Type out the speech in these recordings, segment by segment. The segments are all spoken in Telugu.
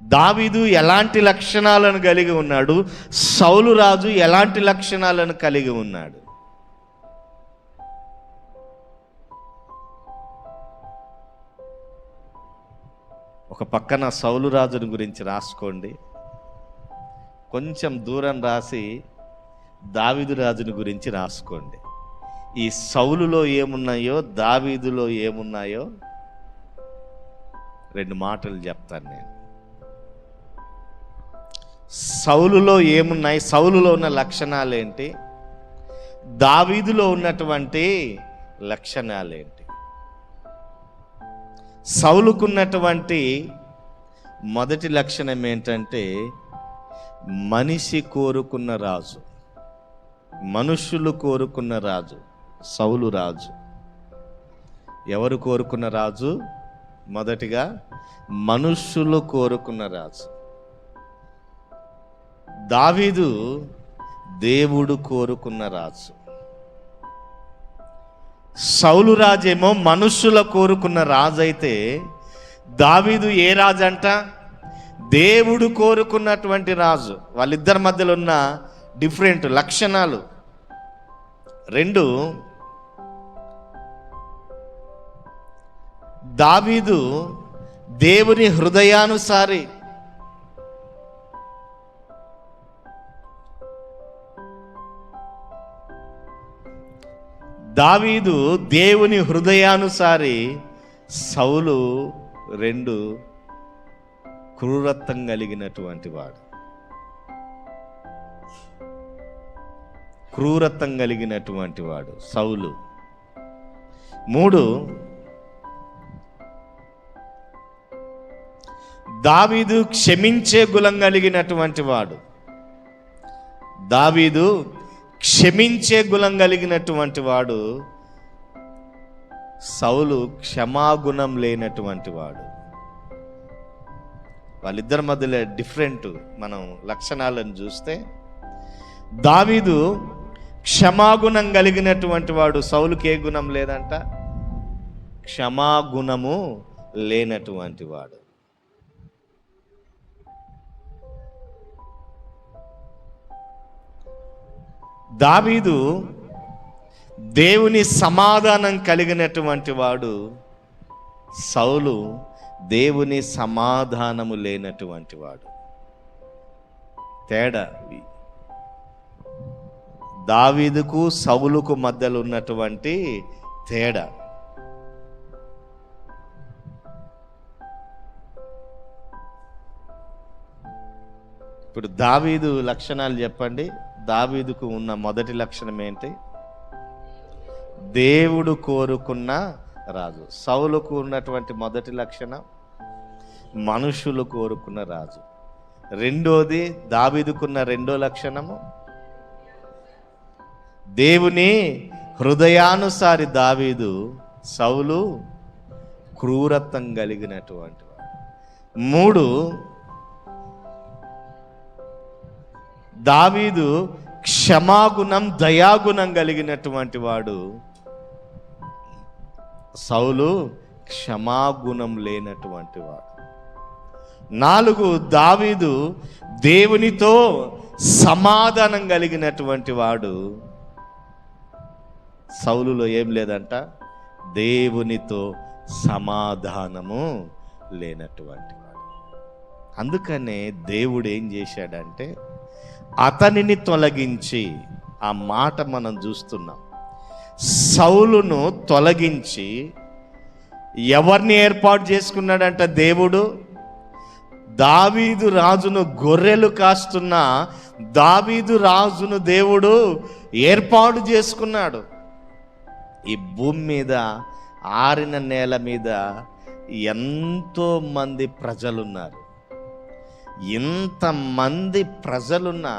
దావీదు ఎలాంటి లక్షణాలను కలిగి ఉన్నాడు, సౌలు రాజు ఎలాంటి లక్షణాలను కలిగి ఉన్నాడు? ఒక పక్కన సౌలు రాజుని గురించి రాసుకోండి, కొంచెం దూరం రాసి దావీదు రాజుని గురించి రాసుకోండి. ఈ సౌలులో ఏమున్నాయో దావీదులో ఏమున్నాయో రెండు మాటలు చెప్తాను నేను. సౌలులో ఏమున్నాయి, సౌలులో ఉన్న లక్షణాలు ఏంటి, దావీదులో ఉన్నటువంటి లక్షణాలేంటి? సౌలుకున్నటువంటి మొదటి లక్షణం ఏంటంటే మనిషి కోరుకున్న రాజు, మనుషులు కోరుకున్న రాజు సౌలు రాజు. ఎవరు కోరుకున్న రాజు? మొదటిగా మనుషులు కోరుకున్న రాజు. దావీదు దేవుడు కోరుకున్న రాజు. సౌలు రాజేమో మనుషుల కోరుకున్న రాజు అయితే, దావీదు ఏ రాజు అంట? దేవుడు కోరుకున్నటువంటి రాజు. వాళ్ళిద్దరి మధ్యలో ఉన్న డిఫరెంట్ లక్షణాలు రెండు. దావీదు దేవుని హృదయానుసారి. దావీదు దేవుని హృదయానుసారి. సౌలు రెండు, క్రూరత్వం కలిగినటువంటి వాడు. క్రూరత్వం కలిగినటువంటి వాడు సౌలు. మూడు, దావీదు క్షమించే గుణం కలిగినటువంటి వాడు. దావీదు క్షమించే గుణం కలిగినటువంటి వాడు. సౌలు క్షమాగుణం లేనటువంటి వాడు. వాళ్ళిద్దరి మధ్యలో డిఫరెంట్ మనం లక్షణాలను చూస్తే, దావీదు క్షమాగుణం కలిగినటువంటి వాడు, సౌలుకి ఏ గుణం లేదంట? క్షమాగుణము లేనటువంటి వాడు. దావీదు దేవుని సమాధానం కలిగినటువంటి వాడు. సౌలు దేవుని సమాధానము లేనటువంటి వాడు. తేడా దావీదుకు సౌలుకు మధ్యలో ఉన్నటువంటి తేడా. ఇప్పుడు దావీదు లక్షణాలు చెప్పండి. దావీదుకు ఉన్న మొదటి లక్షణం ఏంటి? దేవుడు కోరుకున్న రాజు. సౌలుకు ఉన్నటువంటి మొదటి లక్షణం మనుషులు కోరుకున్న రాజు. రెండోది, దావీదుకున్న రెండో లక్షణము దేవుని హృదయానుసారి దావీదు. సౌలు క్రూరత్వం కలిగినటువంటి వాడు. మూడు, దావీదు క్షమాగుణం దయాగుణం కలిగినటువంటి వాడు. సౌలు క్షమాగుణం లేనటువంటి వాడు. నాలుగు, దావీదు దేవునితో సమాధానం కలిగినటువంటి వాడు. సౌలులో ఏం లేదంట? దేవునితో సమాధానము లేనటువంటి వాడు. అందుకనే దేవుడు ఏం చేశాడంటే అతనిని తొలగించి, ఆ మాట మనం చూస్తున్నాం, సౌలును తొలగించి ఎవరిని ఏర్పాటు చేసుకున్నాడంట? దేవుడు దావీదు రాజును, గొర్రెలు కాస్తున్న దావీదు రాజును దేవుడు ఏర్పాటు చేసుకున్నాడు. ఈ భూమి మీద, ఆరిన నేల మీద ఎంతో మంది ప్రజలున్నారు. ఇంతమంది ప్రజలున్నా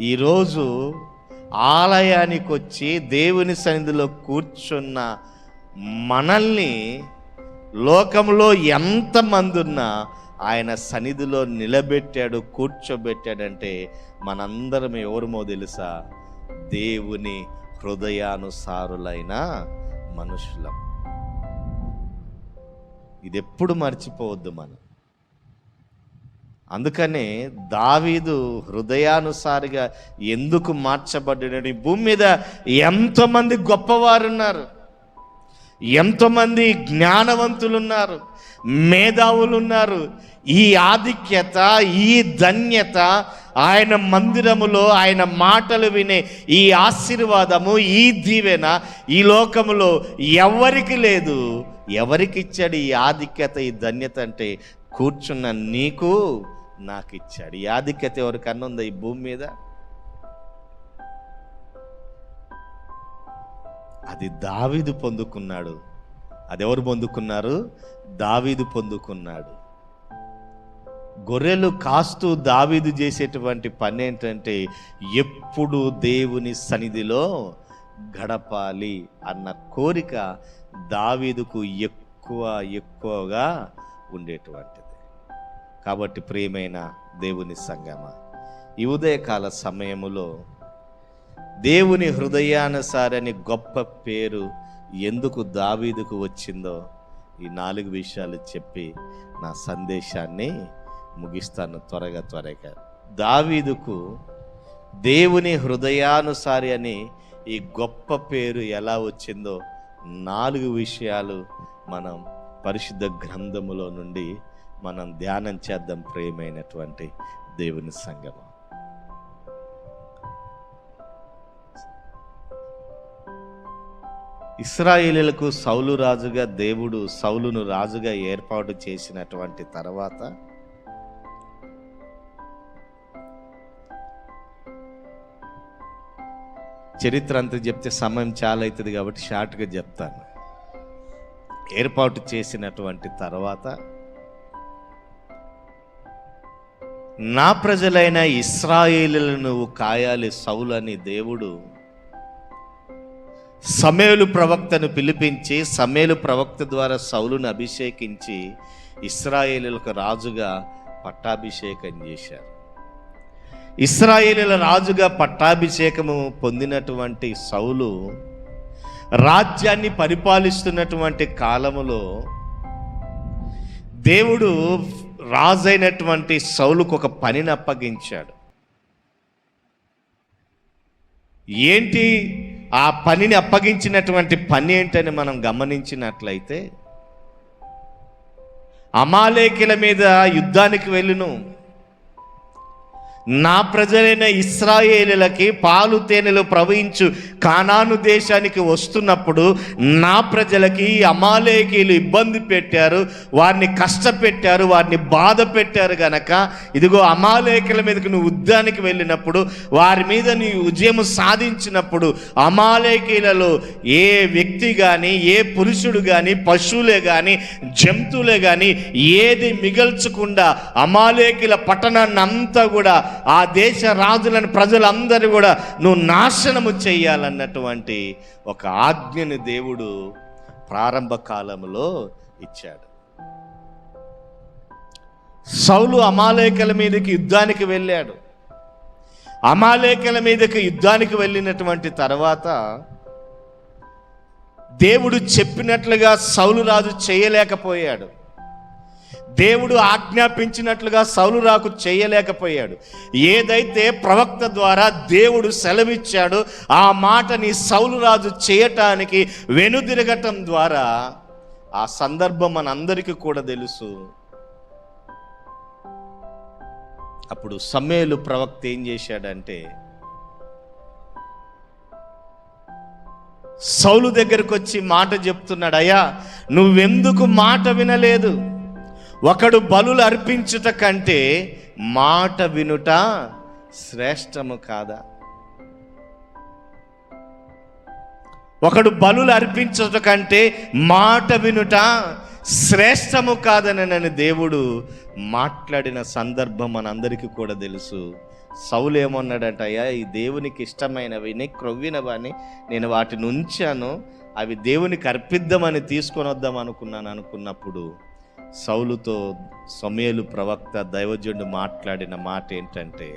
ఈరోజు ఆలయానికి వచ్చి దేవుని సన్నిధిలో కూర్చున్న మనల్ని లోకంలో ఎంతమంది ఉన్నా ఆయన సన్నిధిలో నిలబెట్టాడు, కూర్చోబెట్టాడంటే మనందరం ఎవరమో తెలుసా? దేవుని హృదయానుసారులైన మనుషులం. ఇది ఎప్పుడు మర్చిపోవద్దు మనం. అందుకనే దావీదు హృదయానుసారిగా ఎందుకు మార్చబడ్డాడు? ఈ భూమి మీద ఎంతోమంది గొప్పవారున్నారు, ఎంతోమంది జ్ఞానవంతులున్నారు, మేధావులున్నారు. ఈ ఆధిక్యత, ఈ ధన్యత, ఆయన మందిరములో ఆయన మాటలు వినే ఈ ఆశీర్వాదము, ఈ దీవెన ఈ లోకములో ఎవరికి లేదు. ఎవరికి ఇచ్చాడు ఈ ఆధిక్యత, ఈ ధన్యత అంటే కూర్చున్న నీకు నాకు ఇచ్చాడు. ఈ ఆధిక్యత ఎవరికన్నా ఉందా ఈ భూమి మీద? అది దావీదు పొందుకున్నాడు. అది ఎవరు పొందుకున్నారు? దావీదు పొందుకున్నాడు. గొర్రెలు కాస్తూ దావీదు చేసేటువంటి పని ఏంటంటే ఎప్పుడు దేవుని సన్నిధిలో గడపాలి అన్న కోరిక దావీదుకు ఎక్కువగా ఉండేటువంటిది. కాబట్టి ప్రియమైన దేవుని సంగమా, ఈ ఉదయకాల సమయములో దేవుని హృదయానుసారని గొప్ప పేరు ఎందుకు దావీదుకు వచ్చిందో ఈ 4 విషయాలు చెప్పి నా సందేశాన్ని ముగిస్తాను త్వరగా. దావీదుకు దేవుని హృదయానుసారి అని ఈ గొప్ప పేరు ఎలా వచ్చిందో 4 విషయాలు మనం పరిశుద్ధ గ్రంథములో నుండి మనం ధ్యానం చేద్దాం. ప్రియమైనటువంటి దేవుని సంగమం, ఇశ్రాయేలీయులకు సౌలు రాజుగా దేవుడు సౌలును రాజుగా ఏర్పాటు చేసినటువంటి తర్వాత చరిత్ర అంతా చెప్తే సమయం చాలా అవుతుంది కాబట్టి షార్ట్గా చెప్తాను. ఏర్పాటు చేసినటువంటి తర్వాత నా ప్రజలైన ఇశ్రాయేలీయులను నువ్వు కాయాలి సౌలు అని దేవుడు సమూయేలు ప్రవక్తను పిలిపించి సమూయేలు ప్రవక్త ద్వారా సౌలును అభిషేకించి ఇశ్రాయేలీయులకు రాజుగా పట్టాభిషేకం చేశారు. ఇశ్రాయేలీయుల రాజుగా పట్టాభిషేకము పొందినటువంటి సౌలు రాజ్యాన్ని పరిపాలిస్తున్నటువంటి కాలములో దేవుడు రాజైనటువంటి సౌలుకు ఒక పనిని అప్పగించాడు. ఏంటి ఆ పనిని అప్పగించినటువంటి పని ఏంటని మనం గమనించినట్లయితే, అమాలేకీల మీద యుద్ధానికి వెళ్ళును. నా ప్రజలైన ఇశ్రాయేలీయులకి పాలు తేనెలు ప్రవహించు కానాను దేశానికి వస్తున్నప్పుడు నా ప్రజలకి అమాలేకీయులు ఇబ్బంది పెట్టారు, వారిని కష్టపెట్టారు, వారిని బాధ పెట్టారు గనక ఇదిగో అమాలేకీయుల మీదకి నువ్వు యుద్ధానికి వెళ్ళినప్పుడు, వారి మీద నీ విజయం సాధించినప్పుడు అమాలేకీయులలో ఏ వ్యక్తి కానీ, ఏ పురుషుడు కానీ, పశువులే కానీ, జంతువులే కానీ ఏది మిగల్చకుండా అమాలేకీయుల పట్టణాన్ని అంతా కూడా ఆ దేశ రాజులను ప్రజలందరూ కూడా నువ్వు నాశనము చెయ్యాలన్నటువంటి ఒక ఆజ్ఞని దేవుడు ప్రారంభ కాలంలో ఇచ్చాడు. సౌలు అమాలేకీయుల మీదకి యుద్ధానికి వెళ్ళాడు. అమాలేకీయుల మీదకి యుద్ధానికి వెళ్ళినటువంటి తర్వాత దేవుడు చెప్పినట్లుగా సౌలు రాజు చేయలేకపోయాడు. దేవుడు ఆజ్ఞాపించినట్లుగా సౌలు రాజు చేయలేకపోయాడు. ఏదైతే ప్రవక్త ద్వారా దేవుడు సెలవిచ్చాడో ఆ మాటని సౌలు రాజు చేయటానికి వెనుదిరగటం ద్వారా ఆ సందర్భం మనందరికీ కూడా తెలుసు. అప్పుడు సమూయేలు ప్రవక్త ఏం చేశాడంటే సౌలు దగ్గరకు వచ్చి మాట చెప్తున్నాడు, అయ్యా నువ్వెందుకు మాట వినలేదు? ఒకడు బలులు అర్పించుట కంటే మాట వినుట శ్రేష్టము కాదా? ఒకడు బలులు అర్పించుట కంటే మాట వినుట శ్రేష్టము కాదనని దేవుడు మాట్లాడిన సందర్భం మనందరికీ కూడా తెలుసు. సౌలు ఏమన్నాడంట, అయ్యా ఈ దేవునికి ఇష్టమైనవి క్రొవ్వినవని నేను వాటిని ఉంచాను, అవి దేవునికి అర్పిద్దామని తీసుకొని వద్దాం అనుకున్నప్పుడు సౌలుతో సమూయేలు ప్రవక్త దైవజనుడు మాట్లాడిన మాట ఏంటంటే,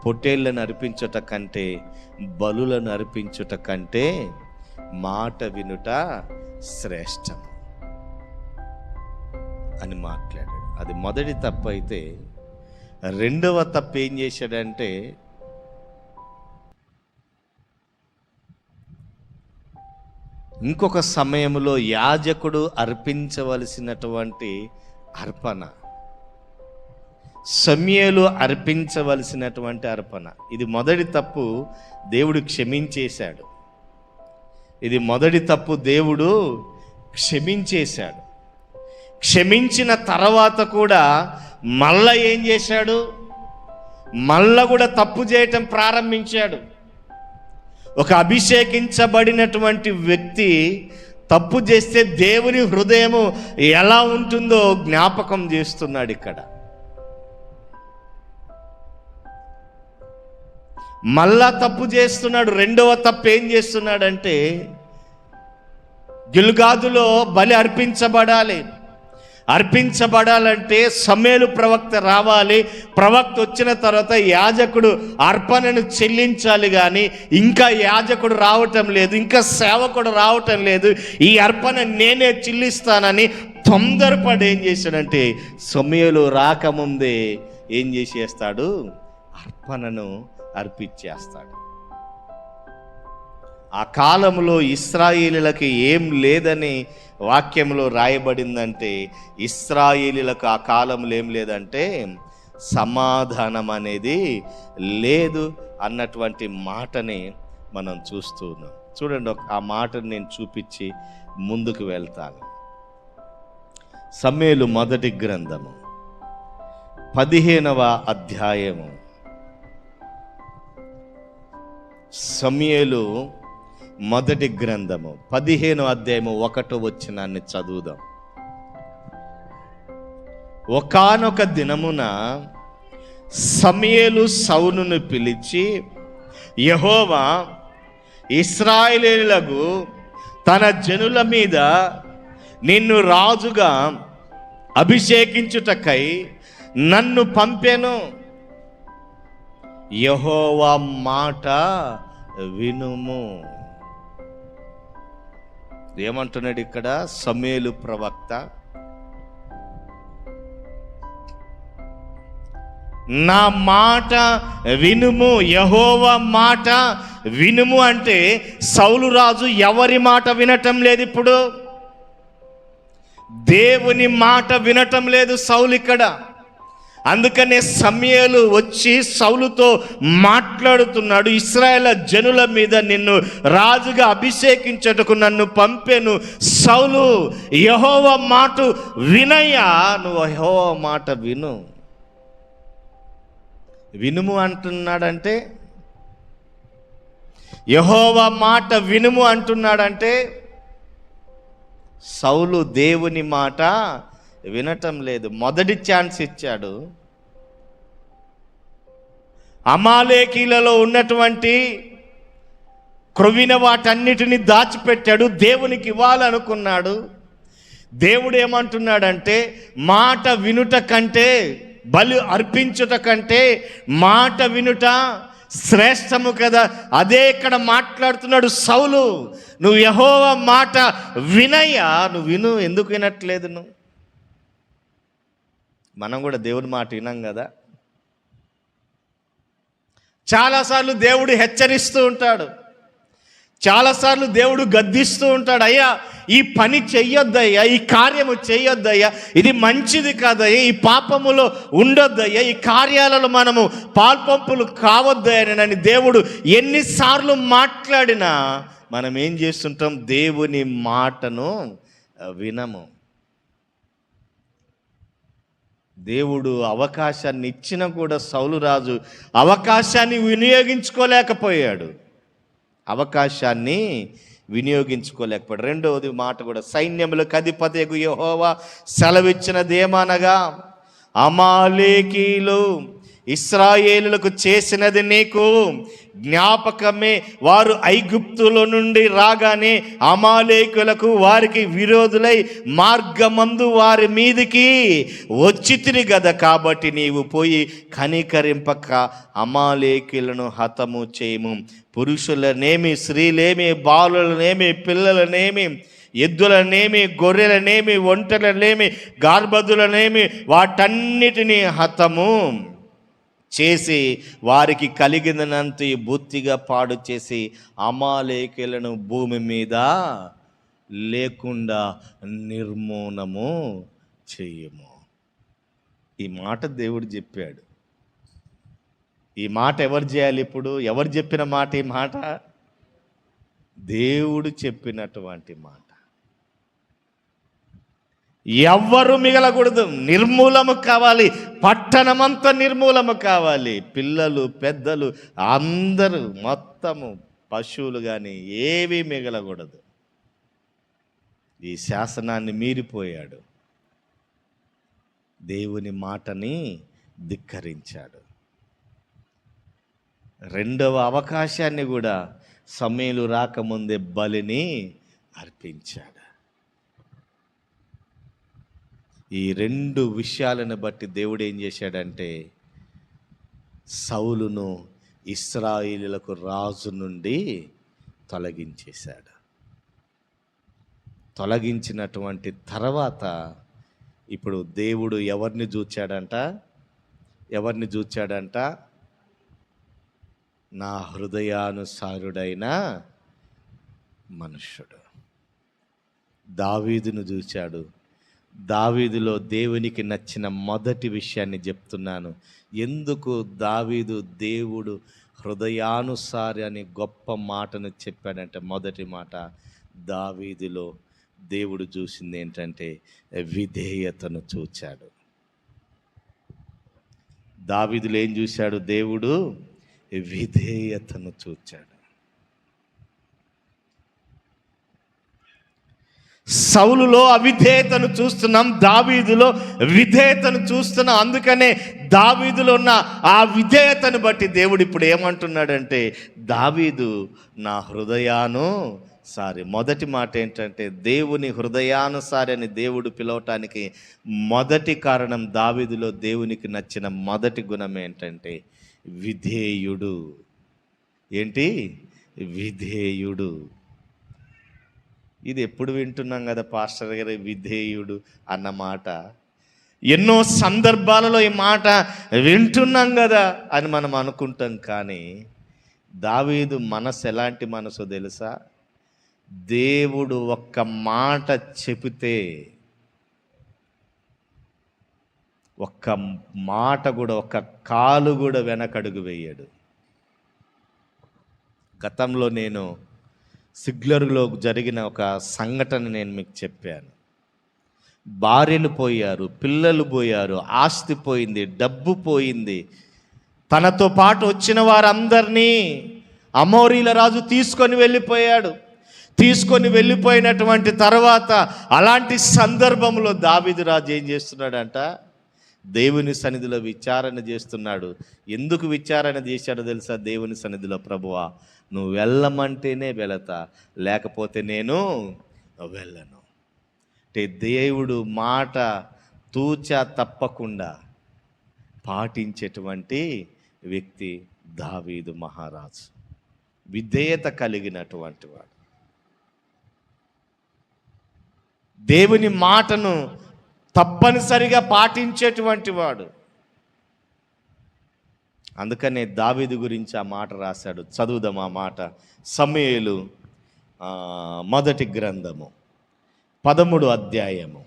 పొట్టేళ్లను అర్పించుట కంటే బలులను అర్పించుట కంటే మాట వినుట శ్రేష్టం అని మాట్లాడాడు. అది మొదటి తప్పు అయితే, రెండవ తప్పు ఏం చేశాడంటే, ఇంకొక సమయంలో యాజకుడు అర్పించవలసినటువంటి అర్పణ, సమూయేలు అర్పించవలసినటువంటి అర్పణ, ఇది మొదటి తప్పు దేవుడు క్షమించేశాడు. ఇది మొదటి తప్పు దేవుడు క్షమించేశాడు. క్షమించిన తర్వాత కూడా మళ్ళా ఏం చేశాడు? మళ్ళా కూడా తప్పు చేయటం ప్రారంభించాడు. ఒక అభిషేకించబడినటువంటి వ్యక్తి తప్పు చేస్తే దేవుని హృదయము ఎలా ఉంటుందో జ్ఞాపకం చేస్తున్నాడు ఇక్కడ. మళ్ళా తప్పు చేస్తున్నాడు. రెండవ తప్పు ఏం చేస్తున్నాడంటే, గిల్గాదులో బలి అర్పించబడాలంటే సమూయేలు ప్రవక్త రావాలి. ప్రవక్త వచ్చిన తర్వాత యాజకుడు అర్పణను చెల్లించాలి. కానీ ఇంకా యాజకుడు రావటం లేదు, ఇంకా సేవకుడు రావటం లేదు. ఈ అర్పణ నేనే చెల్లిస్తానని తొందరపడి ఏం చేశాడంటే, సమూయేలు రాకముందే ఏం చేసేస్తాడు? అర్పణను అర్పించేస్తాడు. ఆ కాలంలో ఇశ్రాయేలీయులకు ఏం లేదని వాక్యంలో రాయబడిందంటే, ఇశ్రాయేలీయులకు ఆ కాలంలో ఏం లేదంటే సమాధానం అనేది లేదు అన్నటువంటి మాటని మనం చూస్తూ ఉన్నాం. చూడండి, ఆ మాటను నేను చూపించి ముందుకు వెళ్తాను. సమూయేలు మొదటి గ్రంథము 15వ అధ్యాయము. సమూయేలు మొదటి గ్రంథము 15వ అధ్యాయము 1వ వచనాన్ని చదువుదాం. ఒకానొక దినమున సమూయేలు సౌలును పిలిచి, యెహోవా ఇశ్రాయేలీయులకు తన జనుల మీద నిన్ను రాజుగా అభిషేకించుటకై నన్ను పంపెను. యెహోవా మాట వినుము. ఏమంటున్నాడు ఇక్కడ సమూయేలు ప్రవక్త? నా మాట వినుము, యెహోవా మాట వినుము అంటే సౌలు రాజు ఎవరి మాట వినటం లేదు. ఇప్పుడు దేవుని మాట వినటం లేదు సౌలు ఇక్కడ. అందుకనే సమూయేలు వచ్చి సౌలుతో మాట్లాడుతున్నాడు. ఇశ్రాయేలు జనుల మీద నిన్ను రాజుగా అభిషేకించుటకు నన్ను పంపెను. సౌలు, యెహోవా మాట వినయ్యా, నువ్వు యెహోవా మాట వినుము అంటున్నాడంటే, యెహోవా మాట వినుము అంటున్నాడంటే సౌలు దేవుని మాట వినటం లేదు. మొదటి ఛాన్స్ ఇచ్చాడు. అమాలేకీలలో ఉన్నటువంటి క్రొవ్విన వాటన్నిటిని దాచిపెట్టాడు. దేవునికి ఇవ్వాలనుకున్నాడు. దేవుడు ఏమంటున్నాడంటే, మాట వినుట కంటే, బలి అర్పించుట కంటే మాట వినుట శ్రేష్టము కదా. అదే ఇక్కడ మాట్లాడుతున్నాడు సౌలు. నువ్వు యెహోవా మాట వినయ్యా, నువ్వు విను. ఎందుకు వినట్లేదు నువ్వు? మనం కూడా దేవుని మాట వినాం కదా. చాలాసార్లు దేవుడు హెచ్చరిస్తూ ఉంటాడు, చాలాసార్లు దేవుడు గద్దిస్తూ ఉంటాడు. అయ్యా ఈ పని చెయ్యొద్దయ్యా, ఈ కార్యము చెయ్యొద్దయ్యా, ఇది మంచిది కాదయ్యా, ఈ పాపములో ఉండొద్దయ్యా, ఈ కార్యాలలో మనము పాల్పంపులు కావద్దయ్యని దేవుడు ఎన్నిసార్లు మాట్లాడినా మనం ఏం చేస్తుంటాం? దేవుని మాటను వినము. దేవుడు అవకాశాన్ని ఇచ్చినా కూడా సౌలు రాజు అవకాశాన్ని వినియోగించుకోలేకపోయాడు. రెండవది మాట కూడా, సైన్యములకు అధిపతియగు యెహోవా సెలవిచ్చినదేమనగా, అమాలేకీయులు ఇశ్రాయేలులకు చేసినది నీకు జ్ఞాపకమే. వారు ఐగుప్తులో నుండి రాగానే అమాలేకులకు వారికి విరోధులై మార్గమందు వారి మీదికి వచ్చితిరి గదా, కాబట్టి నీవు పోయి కనికరింపక అమాలేకులను హతము చేయము. పురుషులనేమి, స్త్రీలేమి, బాలులనేమి, పిల్లలనేమి, ఎద్దులనేమి, గొర్రెలనేమి, ఒంటెలనేమి, గార్బదులనేమి వాటన్నిటినీ హతము చేసి వారికి కలిగినంత బొత్తిగా పాడు చేసి అమాలేకులను భూమి మీద లేకుండా నిర్మూలము చెయ్యము. ఈ మాట దేవుడు చెప్పాడు. ఈ మాట ఎవరు చేయాలి? ఇప్పుడు ఎవరు చెప్పిన మాట? ఈ మాట దేవుడు చెప్పినటువంటి మాట. ఎవ్వరు మిగలకూడదు, నిర్మూలము కావాలి. పట్టణమంతా నిర్మూలము కావాలి. పిల్లలు, పెద్దలు అందరూ, మొత్తము పశువులు కానీ ఏవి మిగలకూడదు. ఈ శాసనాన్ని మీరిపోయాడు, దేవుని మాటని ధిక్కరించాడు. రెండవ అవకాశాన్ని కూడా సమయలు రాకముందే బలిని అర్పించాడు. ఈ రెండు విషయాలను బట్టి దేవుడు ఏం చేశాడంటే సౌలును ఇశ్రాయేలీయులకు రాజు నుండి తొలగించేశాడు. తొలగించినటువంటి తర్వాత ఇప్పుడు దేవుడు ఎవరిని చూచాడంట? నా హృదయానుసారుడైన మనుష్యుడు దావీదును చూచాడు. దావీదులో దేవునికి నచ్చిన మొదటి విషయాన్ని చెప్తున్నాను. ఎందుకు దావీదు దేవుడు హృదయానుసారి అని గొప్ప మాటను చెప్పాడంటే, మొదటి మాట దావీదులో దేవుడు చూసింది ఏంటంటే విధేయతను చూచాడు. దావీదులో ఏం చూశాడు? దేవుడు విధేయతను చూచాడు. సౌలులో అవిధేయతను చూస్తున్నాం, దావీదులో విధేయతను చూస్తున్నాం. అందుకనే దావీదులో ఉన్న ఆ విధేయతను బట్టి దేవుడు ఇప్పుడు ఏమంటున్నాడంటే, దావీదు నా హృదయానుసారి. మొదటి మాట ఏంటంటే దేవుని హృదయానుసారి అని దేవుడు పిలవటానికి మొదటి కారణం, దావీదులో దేవునికి నచ్చిన మొదటి గుణం ఏంటంటే విధేయుడు. ఏంటి? విధేయుడు. ఇది ఎప్పుడు వింటున్నాం కదా పాస్టర్ గారు, విధేయుడు అన్న మాట. ఎన్నో సందర్భాలలో ఈ మాట వింటున్నాం కదా అని మనం అనుకుంటాం. కానీ దావీదు మనసు ఎలాంటి మనసు తెలుసా? దేవుడు ఒక్క మాట చెబితే ఒక్క మాట కూడా, ఒక్క కాలు కూడా వెనకడుగు వేయడు. గతంలో నేను సిగ్లర్లో జరిగిన ఒక సంఘటన నేను మీకు చెప్పాను. భార్యలు పోయారు, పిల్లలు పోయారు, ఆస్తి పోయింది, డబ్బు పోయింది. తనతో పాటు వచ్చిన వారందరినీ అమోరీల రాజు తీసుకొని వెళ్ళిపోయాడు. తీసుకొని వెళ్ళిపోయినటువంటి తర్వాత అలాంటి సందర్భంలో దావీదు రాజు ఏం చేస్తున్నాడంట? దేవుని సన్నిధిలో విచారణ చేస్తున్నాడు. ఎందుకు విచారణ చేశాడో తెలుసా? దేవుని సన్నిధిలో, ప్రభువా నువ్వు వెళ్ళమంటేనే వెళతా, లేకపోతే నేను వెళ్ళను. అంటే దేవుడు మాట తూచా తప్పకుండా పాటించేటువంటి వ్యక్తి దావీదు మహారాజు. విధేయత కలిగినటువంటి వాడు, దేవుని మాటను తప్పనిసరిగా పాటించేటువంటి వాడు. అందుకనే దావీదు గురించి ఆ మాట రాశాడు. చదువుదాం ఆ మాట. సమూయేలు మొదటి గ్రంథము 13వ అధ్యాయము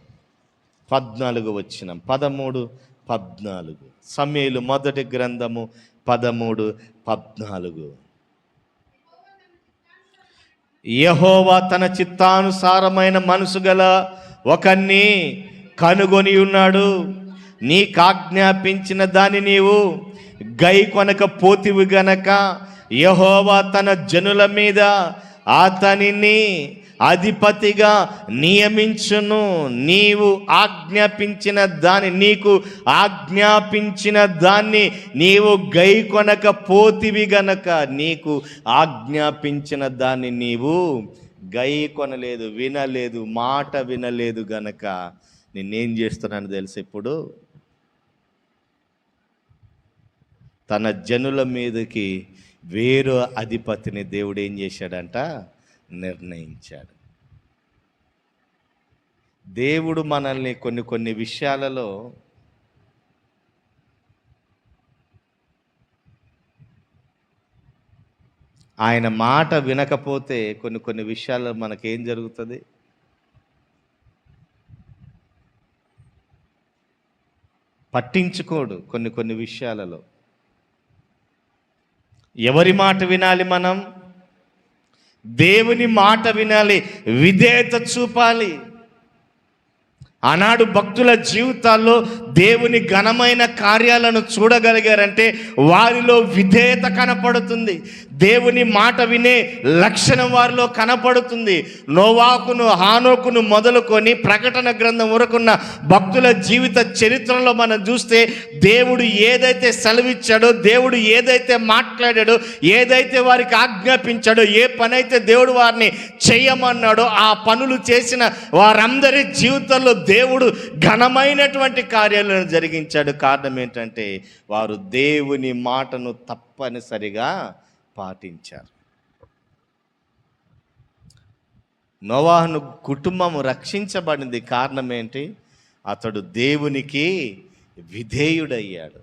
14వ వచనం. 13:14. సమూయేలు మొదటి గ్రంథము 13:14. యెహోవా తన చిత్తానుసారమైన మనసు గల ఒకన్ని కనుగొని ఉన్నాడు. నీకాజ్ఞాపించిన దాన్ని నీవు గై కొనక పోతివి గనక యెహోవా తన జనుల మీద అతనిని అధిపతిగా నియమించును. నీకు ఆజ్ఞాపించిన దాన్ని నీవు గైకొనకపోతివి గనక, నీకు ఆజ్ఞాపించిన దాన్ని నీవు గైకొనలేదు, వినలేదు, మాట వినలేదు గనక నేనేం చేస్తున్నాను తెలుసు? ఇప్పుడు తన జనుల మీదకి వేరు అధిపతిని దేవుడు ఏం చేశాడంట? నిర్ణయించాడు. దేవుడు మనల్ని కొన్ని విషయాలలో ఆయన మాట వినకపోతే కొన్ని విషయాల్లో మనకేం జరుగుతుంది? పట్టించుకోడు కొన్ని విషయాలలో. ఎవరి మాట వినాలి? మనం దేవుని మాట వినాలి, విధేయత చూపాలి. ఆనాడు భక్తుల జీవితాల్లో దేవుని ఘనమైన కార్యాలను చూడగలిగారంటే వారిలో విధేయత కనపడుతుంది, దేవుని మాట వినే లక్షణం వారిలో కనపడుతుంది. నోవాకును, హానోకును మొదలుకొని ప్రకటన గ్రంథం వరకున్న భక్తుల జీవిత చరిత్రలో మనం చూస్తే దేవుడు ఏదైతే సెలవిచ్చాడో, దేవుడు ఏదైతే మాట్లాడాడో, ఏదైతే వారికి ఆజ్ఞాపించాడో, ఏ పనైతే దేవుడు వారిని చేయమన్నాడో ఆ పనులు చేసిన వారందరి జీవితంలో దేవుడు ఘనమైనటువంటి కార్యాలను జరిగించాడు. కారణం ఏంటంటే వారు దేవుని మాటను తప్పనిసరిగా పాటించారు. నోవాహు కుటుంబము రక్షించబడింది. కారణం ఏంటి? అతడు దేవునికి విధేయుడయ్యాడు.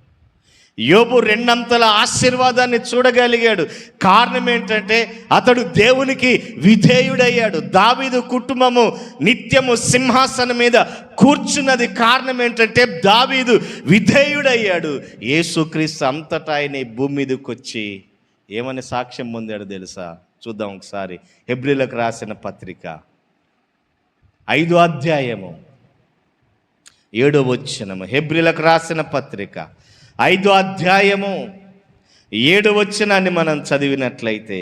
యోబు రెండంతల ఆశీర్వాదాన్ని చూడగలిగాడు. కారణం ఏంటంటే అతడు దేవునికి విధేయుడయ్యాడు. దావీదు కుటుంబము నిత్యము సింహాసనం మీద కూర్చున్నది కారణం ఏంటంటే దావీదు విధేయుడయ్యాడు. యేసుక్రీస్తు అంతటా ఆయన ఈ భూమి మీదకి వచ్చి ఏమని సాక్ష్యం పొందాడు తెలుసా? చూద్దాం ఒకసారి. హెబ్రీలకు రాసిన పత్రిక 5వ అధ్యాయము 7వ వచనము. హెబ్రీలకు రాసిన పత్రిక 5వ అధ్యాయము 7వ వచనాన్ని మనం చదివినట్లయితే,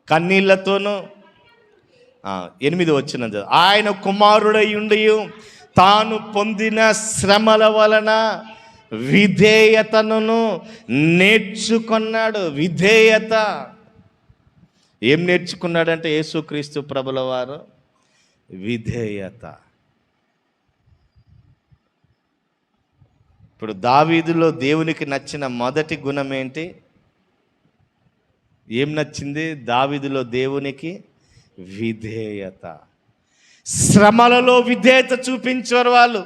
కన్నీళ్లతోనూ 8వ వచనం చదువు. ఆయన కుమారుడై ఉండి తాను పొందిన శ్రమల వలన విధేయతను నేర్చుకున్నాడు. విధేయత ఏం నేర్చుకున్నాడంటే యేసుక్రీస్తు ప్రభుల వారు విధేయత. ఇప్పుడు దావీదులో దేవునికి నచ్చిన మొదటి గుణం ఏంటి? ఏం నచ్చింది దావీదులో దేవునికి? విధేయత. శ్రమలలో విధేయత చూపించారు వాళ్ళు.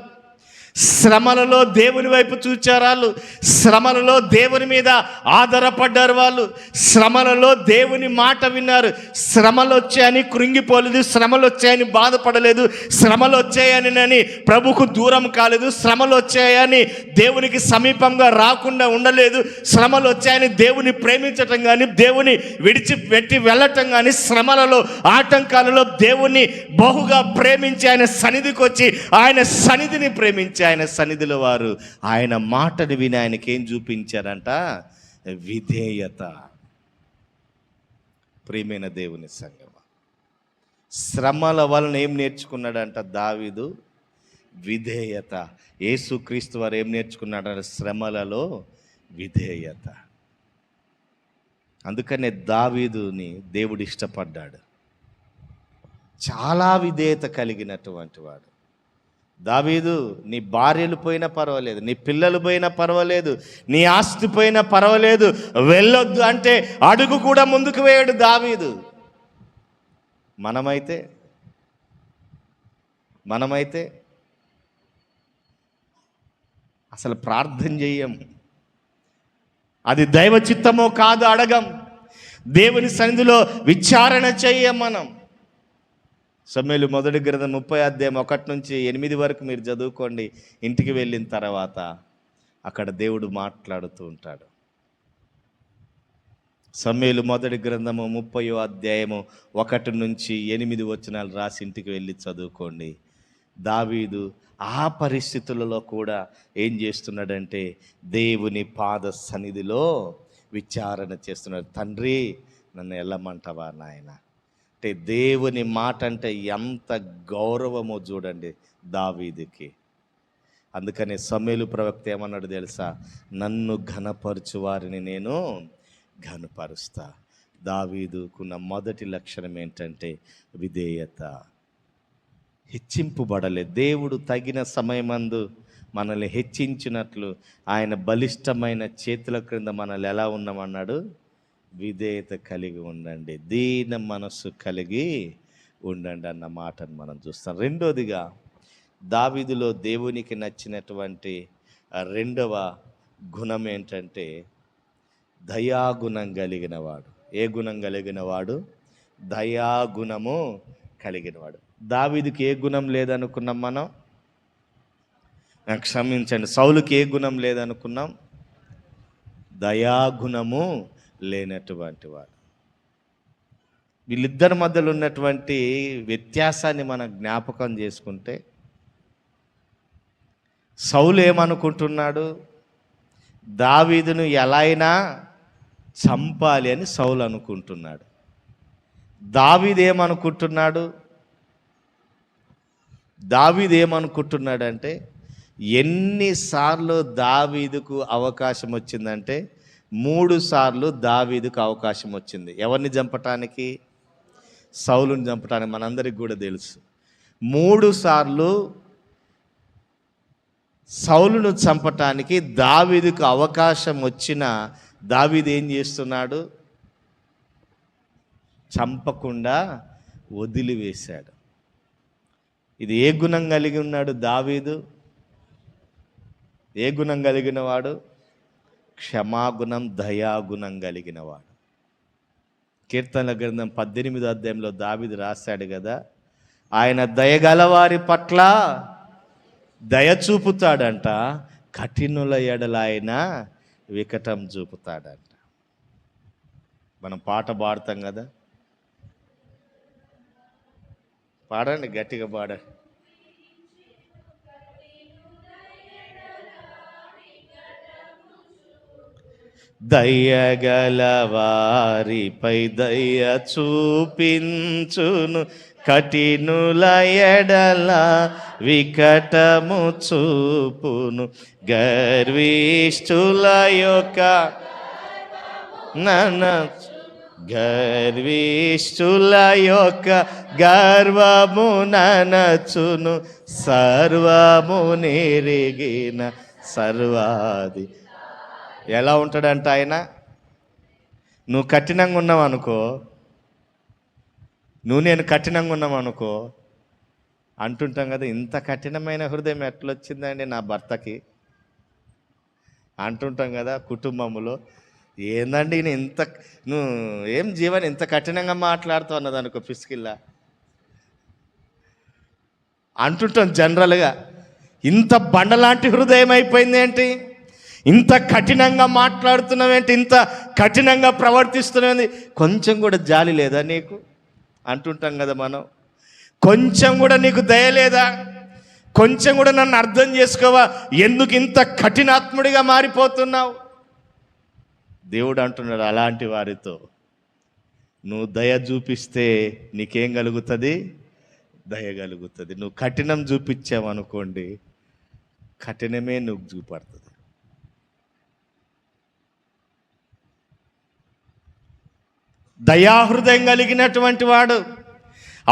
శ్రమలలో దేవుని వైపు చూచారు వాళ్ళు. శ్రమలలో దేవుని మీద ఆధారపడ్డారు వాళ్ళు. శ్రమలలో దేవుని మాట విన్నారు. శ్రమలు వచ్చాయని కృంగిపోలేదు, శ్రమలు వచ్చాయని బాధపడలేదు, శ్రమలు వచ్చాయని ప్రభుకు దూరం కాలేదు, శ్రమలు వచ్చాయని దేవునికి సమీపంగా రాకుండా ఉండలేదు, శ్రమలు వచ్చాయని దేవుని ప్రేమించటం కానీ దేవుని విడిచిపెట్టి వెళ్ళటం కానీ, శ్రమలలో ఆటంకాలలో దేవుని బహుగా ప్రేమించి ఆయన సన్నిధికి వచ్చి ఆయన సన్నిధిని ప్రేమించి ఆయన సన్నిధిలో వారు ఆయన మాటను విని ఆయనకి ఏం చూపించారంట? విధేయత. ప్రియమైన దేవుని సంగమ, శ్రమల వలన ఏం నేర్చుకున్నాడంట దావీదు? విధేయత. యేసుక్రీస్తు వారు ఏం నేర్చుకున్నాడంట? శ్రమలలో విధేయత. అందుకనే దావీదుని దేవుడు ఇష్టపడ్డాడు. చాలా విధేయత కలిగినటువంటి వాడు దావీదు. నీ భార్యలు పోయినా పర్వాలేదు, నీ పిల్లలు పోయినా పర్వాలేదు, నీ ఆస్తి పోయినా పర్వాలేదు, వెళ్ళొద్దు అంటే అడుగు కూడా ముందుకు వేయడు దావీదు. మనమైతే అసలు ప్రార్థన చెయ్యం. అది దైవ చిత్తమో కాదు అడగం. దేవుని సన్నిధిలో విచారణ చెయ్యం మనం. సమూయేలు మొదటి గ్రంథం 30వ అధ్యాయం 1 నుంచి 8 వరకు మీరు చదువుకోండి. ఇంటికి వెళ్ళిన తర్వాత అక్కడ దేవుడు మాట్లాడుతూ ఉంటాడు. సమూయేలు మొదటి గ్రంథము 30వ అధ్యాయము 1 నుంచి 8 వచనాలు రాసి ఇంటికి వెళ్ళి చదువుకోండి. దావీదు ఆ పరిస్థితులలో కూడా ఏం చేస్తున్నాడంటే దేవుని పాద సన్నిధిలో విచారణ చేస్తున్నాడు. తండ్రి, నన్ను వెళ్ళమంటావా నాయన? అంటే దేవుని మాట అంటే ఎంత గౌరవమో చూడండి దావీదుకి. అందుకనే సమూయేలు ప్రవక్త ఏమన్నాడు తెలుసా? నన్ను ఘనపరచు వారిని నేను ఘనపరుస్తా. దావీదుకున్న మొదటి లక్షణం ఏంటంటే విధేయత. హెచ్చింపుబడలే. దేవుడు తగిన సమయమందు మనల్ని హెచ్చించినట్లు ఆయన బలిష్టమైన చేతుల క్రింద మనల్ని ఎలా ఉన్నామన్నాడు? విధేయత కలిగి ఉండండి, దీన మనస్సు కలిగి ఉండండి అన్న మాటను మనం చూస్తాం. రెండోదిగా దావీదులో దేవునికి నచ్చినటువంటి రెండవ గుణం ఏంటంటే దయాగుణం కలిగిన వాడు. ఏ గుణం కలిగిన వాడు? దయాగుణము కలిగిన వాడు. దావీదుకి ఏ గుణం లేదనుకున్నాం మనం? క్షమించండి, సౌలుకి ఏ గుణం లేదనుకున్నాం? దయాగుణము లేనటువంటి వాడు. వీళ్ళిద్దరి మధ్యలో ఉన్నటువంటి వ్యత్యాసాన్ని మనం జ్ఞాపకం చేసుకుంటే, సౌలు ఏమనుకుంటున్నాడు? దావీదును ఎలా అయినా చంపాలి అని సౌలు అనుకుంటున్నాడు. దావీదు ఏమనుకుంటున్నాడంటే, ఎన్నిసార్లు దావీదుకు అవకాశం వచ్చిందంటే 3 సార్లు దావీదుకు అవకాశం వచ్చింది. ఎవరిని చంపటానికి? సౌలుని చంపటానికి. మనందరికి కూడా తెలుసు. 3 సార్లు సౌలును చంపటానికి దావీదుకు అవకాశం వచ్చిన దావీదు ఏం చేస్తున్నాడు? చంపకుండా వదిలివేశాడు. ఇది ఏ గుణం కలిగి ఉన్నాడు దావీదు? ఏ గుణం కలిగిన వాడు? క్షమాగుణం, దయాగుణం కలిగిన వాడు. కీర్తనల గ్రంథం 18వ అధ్యాయంలో దావీదు రాశాడు కదా, ఆయన దయగలవారి పట్ల దయ చూపుతాడంట, కఠినుల ఎడల ఆయన వికటం చూపుతాడంట. మనం పాట పాడతాం కదా, పాడండి, గట్టిగా పాడండి. దయగలవారిపై దయ చూపించును, కఠినుల ఎడల వికటము చూపును. గర్విష్ఠుల యొక్క గర్వము ననచును, సర్వము నెరిగిన సర్వాది. ఎలా ఉంటాడంట ఆయన? నువ్వు కఠినంగా ఉన్నావు అనుకో, నేను కఠినంగా ఉన్నాం అనుకో, అంటుంటాం కదా, ఇంత కఠినమైన హృదయం ఎట్లొచ్చిందండి నా భర్తకి అంటుంటాం కదా కుటుంబంలో. ఏందండి నువ్వు ఏం జీవన్ ఇంత కఠినంగా మాట్లాడుతావు అన్నది అనుకో, పిసికిల్లా అంటుంటాం జనరల్గా. ఇంత బండలాంటి హృదయం అయిపోయింది ఏంటి? ఇంత కఠినంగా మాట్లాడుతున్నావేంటి? ఇంత కఠినంగా ప్రవర్తిస్తున్నావేంటి? కొంచెం కూడా జాలి లేదా నీకు అంటుంటాం కదా మనం. కొంచెం కూడా నీకు దయ లేదా? కొంచెం కూడా నన్ను అర్థం చేసుకోవా? ఎందుకు ఇంత కఠినాత్ముడిగా మారిపోతున్నావు? దేవుడు అంటున్నాడు, అలాంటి వారితో నువ్వు దయ చూపిస్తే నీకేం కలుగుతుంది? దయ కలుగుతుంది. నువ్వు కఠినం చూపించావనుకోండి, కఠినమే నువ్వు చూపడుతుంది. దయాహృదయం కలిగినటువంటి వాడు.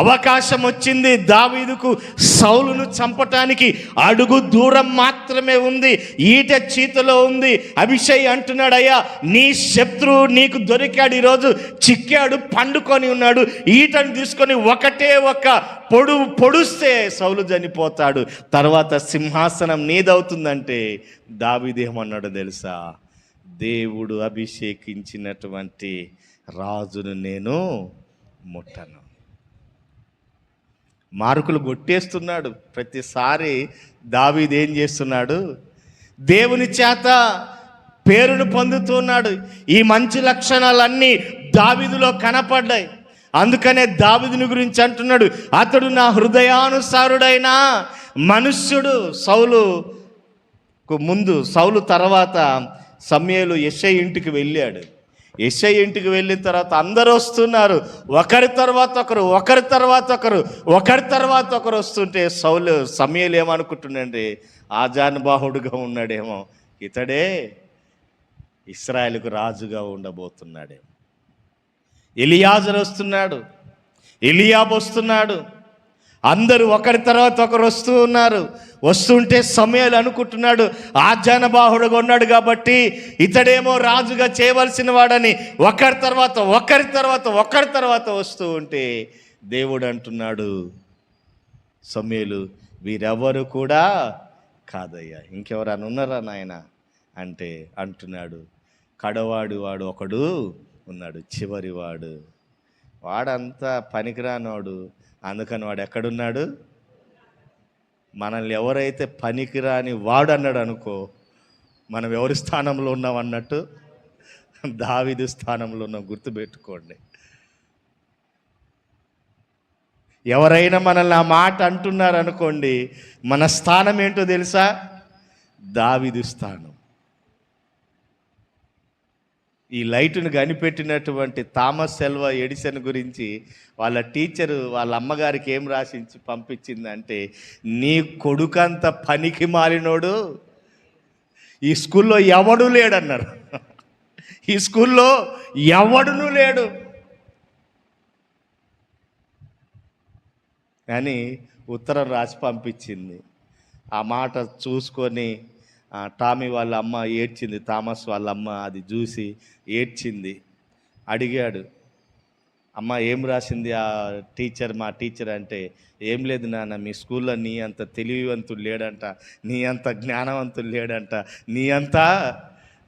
అవకాశం వచ్చింది దావీదుకు సౌలును చంపటానికి, అడుగు దూరం మాత్రమే ఉంది, ఈట చేతిలో ఉంది. అభిషేక్ అంటున్నాడు, అయ్యా నీ శత్రువు నీకు దొరికాడు, ఈరోజు చిక్కాడు, పండుకొని ఉన్నాడు, ఈటను తీసుకొని ఒకటే ఒక పొడుస్తే సౌలు చనిపోతాడు, తర్వాత సింహాసనం నీదవుతుందంటే దావీదు ఏమన్నాడు తెలుసా? దేవుడు అభిషేకించినటువంటి రాజును నేను ముట్టను. మార్కులు కొట్టేస్తున్నాడు ప్రతిసారి. దావీదు ఏం చేస్తున్నాడు? దేవుని చేత పేరును పొందుతున్నాడు. ఈ మంచి లక్షణాలన్నీ దావీదులో కనపడ్డాయి. అందుకనే దావీదుని గురించి అంటున్నాడు, అతడు నా హృదయానుసారుడైన మనుష్యుడు. సౌలు తర్వాత సమూయేలు యెషై ఇంటికి వెళ్ళాడు. యెషై ఇంటికి వెళ్ళిన తర్వాత అందరూ వస్తున్నారు, ఒకరి తర్వాత ఒకరు వస్తుంటే సమూయేలు ఏమనుకుంటుండండి, ఆజానుబాహుడుగా ఉన్నాడేమో, ఇతడే ఇశ్రాయేలుకు రాజుగా ఉండబోతున్నాడేమో. ఎలియాజరు వస్తున్నాడు, ఎలియాబు వస్తున్నాడు, అందరూ ఒకరి తర్వాత ఒకరు వస్తూ ఉన్నారు. వస్తుంటే సమూయేలు అనుకుంటున్నాడు, ఆజానుబాహుడుగా ఉన్నాడు కాబట్టి ఇతడేమో రాజుగా చేయవలసిన వాడని ఒకరి తర్వాత వస్తూ ఉంటే దేవుడు అంటున్నాడు, సమూయేలు వీరెవరు కూడా కాదయ్యా, ఇంకెవరన్నా ఉన్నారా నాయన అంటే అంటున్నాడు, వాడు ఒకడు ఉన్నాడు, చివరివాడు, వాడంతా పనికిరానోడు. అందుకని వాడు ఎక్కడున్నాడు? మనల్ని ఎవరైతే పనికిరాని వాడు అన్నాడు అనుకో, మనం ఎవరి స్థానంలో ఉన్నాం అన్నట్టు దావీదు స్థానంలో ఉన్నాం. గుర్తుపెట్టుకోండి. ఎవరైనా మనల్ని ఆ మాట అంటున్నారు అనుకోండి, మన స్థానం ఏంటో తెలుసా? దావీదు స్థానం. ఈ లైటును కనిపెట్టినటువంటి థామస్ అల్వా ఎడిసన్ గురించి వాళ్ళ టీచరు వాళ్ళ అమ్మగారికి ఏం రాసించి పంపించిందంటే, నీ కొడుకంత పనికి మాలినోడు ఈ స్కూల్లో ఎవడు లేడన్నారు. ఈ స్కూల్లో ఎవడునూ లేడు అని ఉత్తరం రాసి పంపించింది. ఆ మాట చూసుకొని టామీ వాళ్ళ అమ్మ ఏడ్చింది, థామస్ వాళ్ళ అమ్మ అది చూసి ఏడ్చింది. అడిగాడు, అమ్మ ఏం రాసింది మా టీచర్ అంటే, ఏం లేదు నాన్న, మీ స్కూల్లో నీ అంత తెలివివంతుడు లేడంట, నీ అంత జ్ఞానవంతుడు లేడంట, నీ అంతా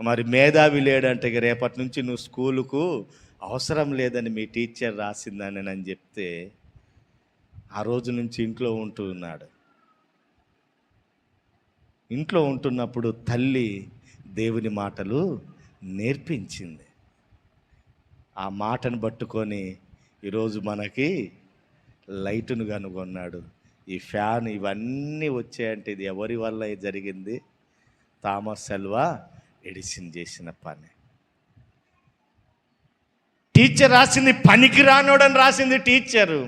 మరి మేధావి లేడంటే, ఇక రేపటి నుంచి నువ్వు స్కూలుకు అవసరం లేదని మీ టీచర్ రాసిందని అని చెప్తే ఆ రోజు నుంచి ఇంట్లో ఉంటూ ఉన్నాడు. ఇంట్లో ఉంటున్నప్పుడు తల్లి దేవుని మాటలు నేర్పించింది. ఆ మాటను పట్టుకొని ఈరోజు మనకి లైటును కనుగొన్నాడు. ఈ ఫ్యాన్ ఇవన్నీ వచ్చాయంటే ఇది ఎవరి వల్ల జరిగింది? థామస్ అల్వా ఎడిసన్ చేసిన పని. టీచర్ రాసింది పనికి రానోడని రాసింది టీచరు.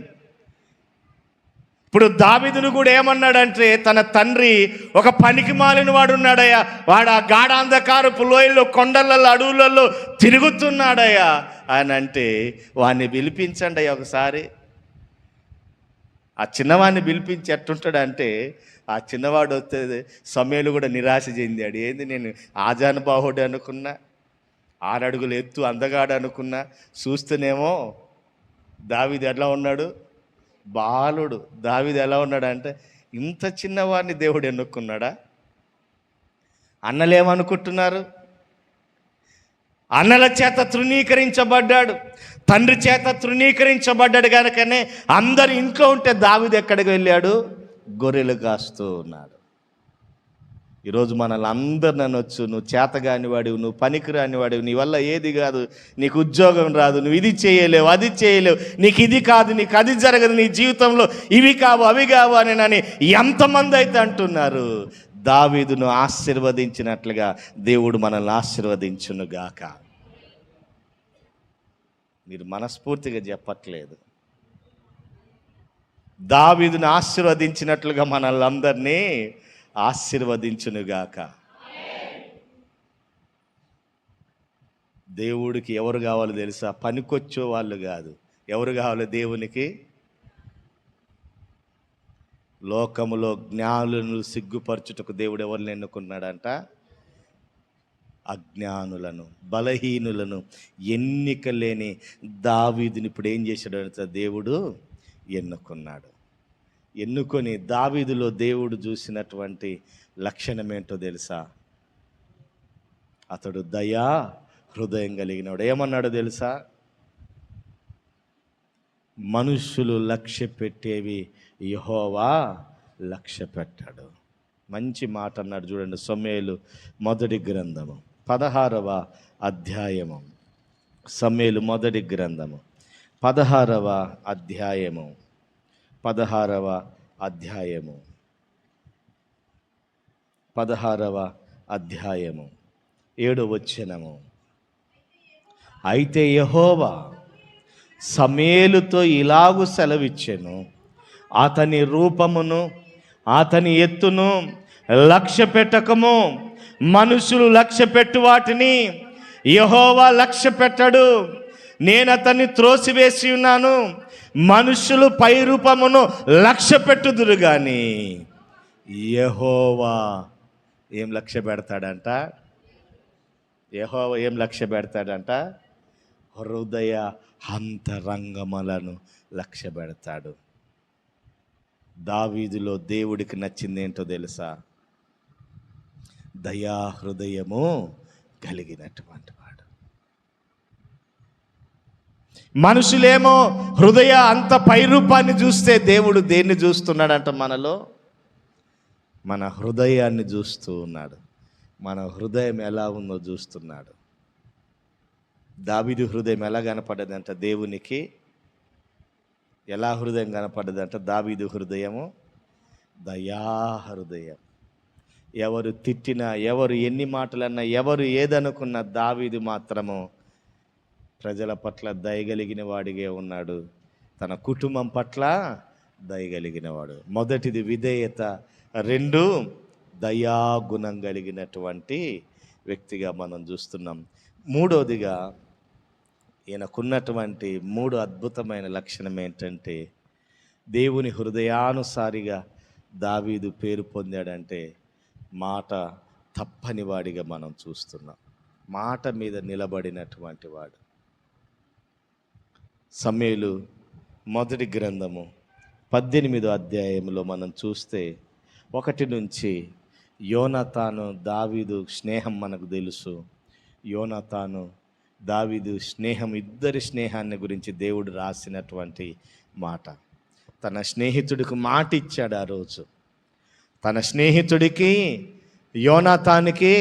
ఇప్పుడు దావీదును కూడా ఏమన్నాడంటే, తన తండ్రి ఒక పనికి మాలిన వాడు ఉన్నాడయ్యా, వాడు ఆ గాఢాంధకారపు లోయల్లో కొండలలో అడవులలో తిరుగుతున్నాడయ్యా అని అంటే, వాడిని పిలిపించండి అయ్యా ఒకసారి. ఆ చిన్నవాడిని పిలిపించి ఎట్టుంటాడంటే, ఆ చిన్నవాడు వస్తే సమూయేలు కూడా నిరాశ చెందాడు. ఏంది, నేను ఆజానుబాహుడు అనుకున్నా, 6 అడుగులు ఎత్తు అందగాడు అనుకున్నా, చూస్తేనేమో దావీదు ఎట్లా ఉన్నాడు? బాలుడు. దావీదు ఎలా ఉన్నాడంటే, ఇంత చిన్నవాడిని దేవుడు ఎన్నుకున్నాడా? అన్నలేమనుకుంటున్నారు? అన్నల చేత తృణీకరించబడ్డాడు, తండ్రి చేత తృణీకరించబడ్డాడు కనుకనే అందరు ఇంట్లో ఉంటే దావీదు ఎక్కడికి వెళ్ళాడు? గొర్రెలు కాస్తూ ఉన్నాడు. ఈరోజు మనల్ని అందరిని అనొచ్చు, నువ్వు చేతగాని వాడివి, నువ్వు పనికిరాని వాడివి, నీ వల్ల ఏది కాదు, నీకు ఉద్యోగం రాదు, నువ్వు ఇది చేయలేవు, అది చేయలేవు, నీకు ఇది కాదు, నీకు అది జరగదు, నీ జీవితంలో ఇవి కావు అవి కావు అని ఎంతమంది అయితే అంటున్నారు. దావీదును ఆశీర్వదించినట్లుగా దేవుడు మనల్ని ఆశీర్వదించునుగాక. మీరు మనస్ఫూర్తిగా చెప్పట్లేదు. దావీదును ఆశీర్వదించినట్లుగా మనల్ని అందరినీ ఆశీర్వదించునుగాక. దేవుడికి ఎవరు కావాలో తెలుసా? పనికొచ్చే వాళ్ళు కాదు. ఎవరు కావాలి దేవునికి? లోకములో జ్ఞానులను సిగ్గుపరచుటకు దేవుడు ఎవరిని ఎన్నుకున్నాడంట? అజ్ఞానులను, బలహీనులను, ఎన్నిక లేని దావీదుని ఇప్పుడు ఏం చేశాడంట? దేవుడు ఎన్నుకున్నాడు. ఎన్నుకొని దావీదులో దేవుడు చూసినటువంటి లక్షణం ఏంటో తెలుసా? అతడు దయా హృదయం కలిగినవాడు. ఏమన్నాడో తెలుసా? మనుషులు లక్ష్య పెట్టేవి యెహోవా లక్ష్య పెట్టాడు. మంచి మాట అన్నాడు చూడండి. సమూయేలు మొదటి గ్రంథము 16వ అధ్యాయము. సమూయేలు మొదటి గ్రంథము 16వ అధ్యాయము 16వ అధ్యాయము 16వ అధ్యాయము 7వ వచనము. అయితే యెహోవా సమూయేలుతో ఇలాగు సెలవిచ్చెను, అతని రూపమును అతని ఎత్తును లక్ష్య పెట్టకము. మనుషులు లక్ష్య పెట్టు వాటిని యెహోవా లక్ష్య పెట్టడు. నేను అతన్ని త్రోసివేసి ఉన్నాను. మనుషులు పై రూపమును లక్ష్య పెట్టుదురు కానీ యెహోవా ఏం లక్ష్య పెడతాడంట? యెహోవా ఏం లక్ష్య పెడతాడంట? హృదయ అంతరంగములను లక్ష్య పెడతాడు. దావీదులో దేవుడికి నచ్చింది ఏంటో తెలుసా? దయా హృదయము కలిగినటువంటి వాడు. మనుషులేమో హృదయ అంత పైరూపాన్ని చూస్తే దేవుడు దేన్ని చూస్తున్నాడంట? మనలో మన హృదయాన్ని చూస్తూ ఉన్నాడు. మన హృదయం ఎలా ఉందో చూస్తున్నాడు. దావీదు హృదయం ఎలా కనపడ్డదంట దేవునికి? ఎలా హృదయం కనపడ్డదంట? దావీదు హృదయము దయా హృదయం. ఎవరు తిట్టినా, ఎవరు ఎన్ని మాటలన్నా, ఎవరు ఏదనుకున్నా దావీదు మాత్రము ప్రజల పట్ల దయగలిగిన వాడిగా ఉన్నాడు. తన కుటుంబం పట్ల దయగలిగిన వాడు. మొదటిది విధేయత, 2 దయాగుణం కలిగినటువంటి వ్యక్తిగా మనం చూస్తున్నాం. మూడవదిగా ఈయనకున్నటువంటి 3 అద్భుతమైన లక్షణం ఏంటంటే, దేవుని హృదయానుసారిగా దావీదు పేరు పొందాడంటే మాట తప్పని వాడిగా మనం చూస్తున్నాం. మాట మీద నిలబడినటువంటి వాడు. సమూయేలు మొదటి గ్రంథము 18వ అధ్యాయంలో మనం చూస్తే 1 నుంచి యోనాతాను దావీదు స్నేహం మనకు తెలుసు. యోనాతాను దావీదు స్నేహం, ఇద్దరి స్నేహాన్ని గురించి దేవుడు రాసినటువంటి మాట. తన స్నేహితుడికి మాట ఇచ్చాడు. ఆ రోజు తన స్నేహితుడికి యోనాతానుకి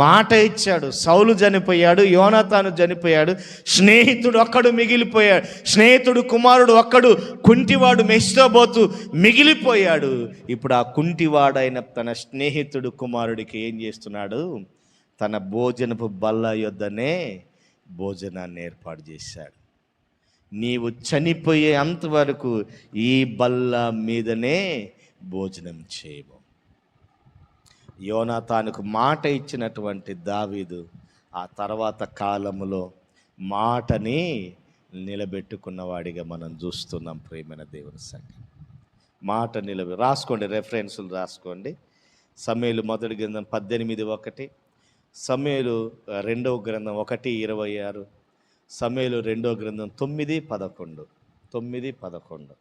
మాట ఇచ్చాడు. సౌలు చనిపోయాడు, యోనాతాను చనిపోయాడు, స్నేహితుడు ఒక్కడు మిగిలిపోయాడు. స్నేహితుడు కుమారుడు ఒక్కడు కుంటివాడు మెస్టోబోతు మిగిలిపోయాడు. ఇప్పుడు ఆ కుంటివాడైన తన స్నేహితుడు కుమారుడికి ఏం చేస్తున్నాడు? తన భోజనపు బల్ల యొద్దనే భోజనాన్ని ఏర్పాటు చేశాడు. నీవు చనిపోయే అంతవరకు ఈ బల్ల మీదనే భోజనం చేయము. యోనాతానుకు మాట ఇచ్చినటువంటి దావీదు ఆ తర్వాత కాలంలో మాటని నిలబెట్టుకున్నవాడిగా మనం చూస్తున్నాం. ప్రియమైన దేవుని సంఘం, మాట రాసుకోండి, రెఫరెన్సులు రాసుకోండి. సమూయేలు మొదటి గ్రంథం 18:1, సమూయేలు 2వ గ్రంథం 1:26, సమూయేలు 2వ గ్రంథం 9:11, 9:11,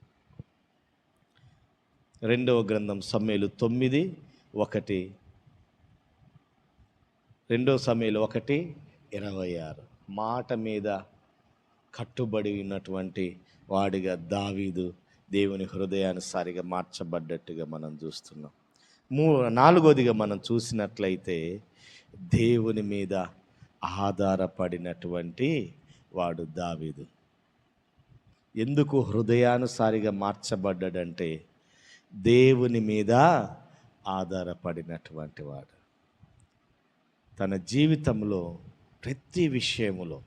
2వ గ్రంథం సమూయేలు 9:1, 2వ సమూయేలు 1:26. మాట మీద కట్టుబడి ఉన్నటువంటి వాడిగా దావీదు దేవుని హృదయానుసారిగా మార్చబడ్డట్టుగా మనం చూస్తున్నాం. 4వదిగా మనం చూసినట్లయితే దేవుని మీద ఆధారపడినటువంటి వాడు దావీదు. ఎందుకు హృదయానుసారిగా మార్చబడ్డాడంటే దేవుని మీద ఆధారపడినటువంటి వాడు. తన జీవితంలో ప్రతి విషయములో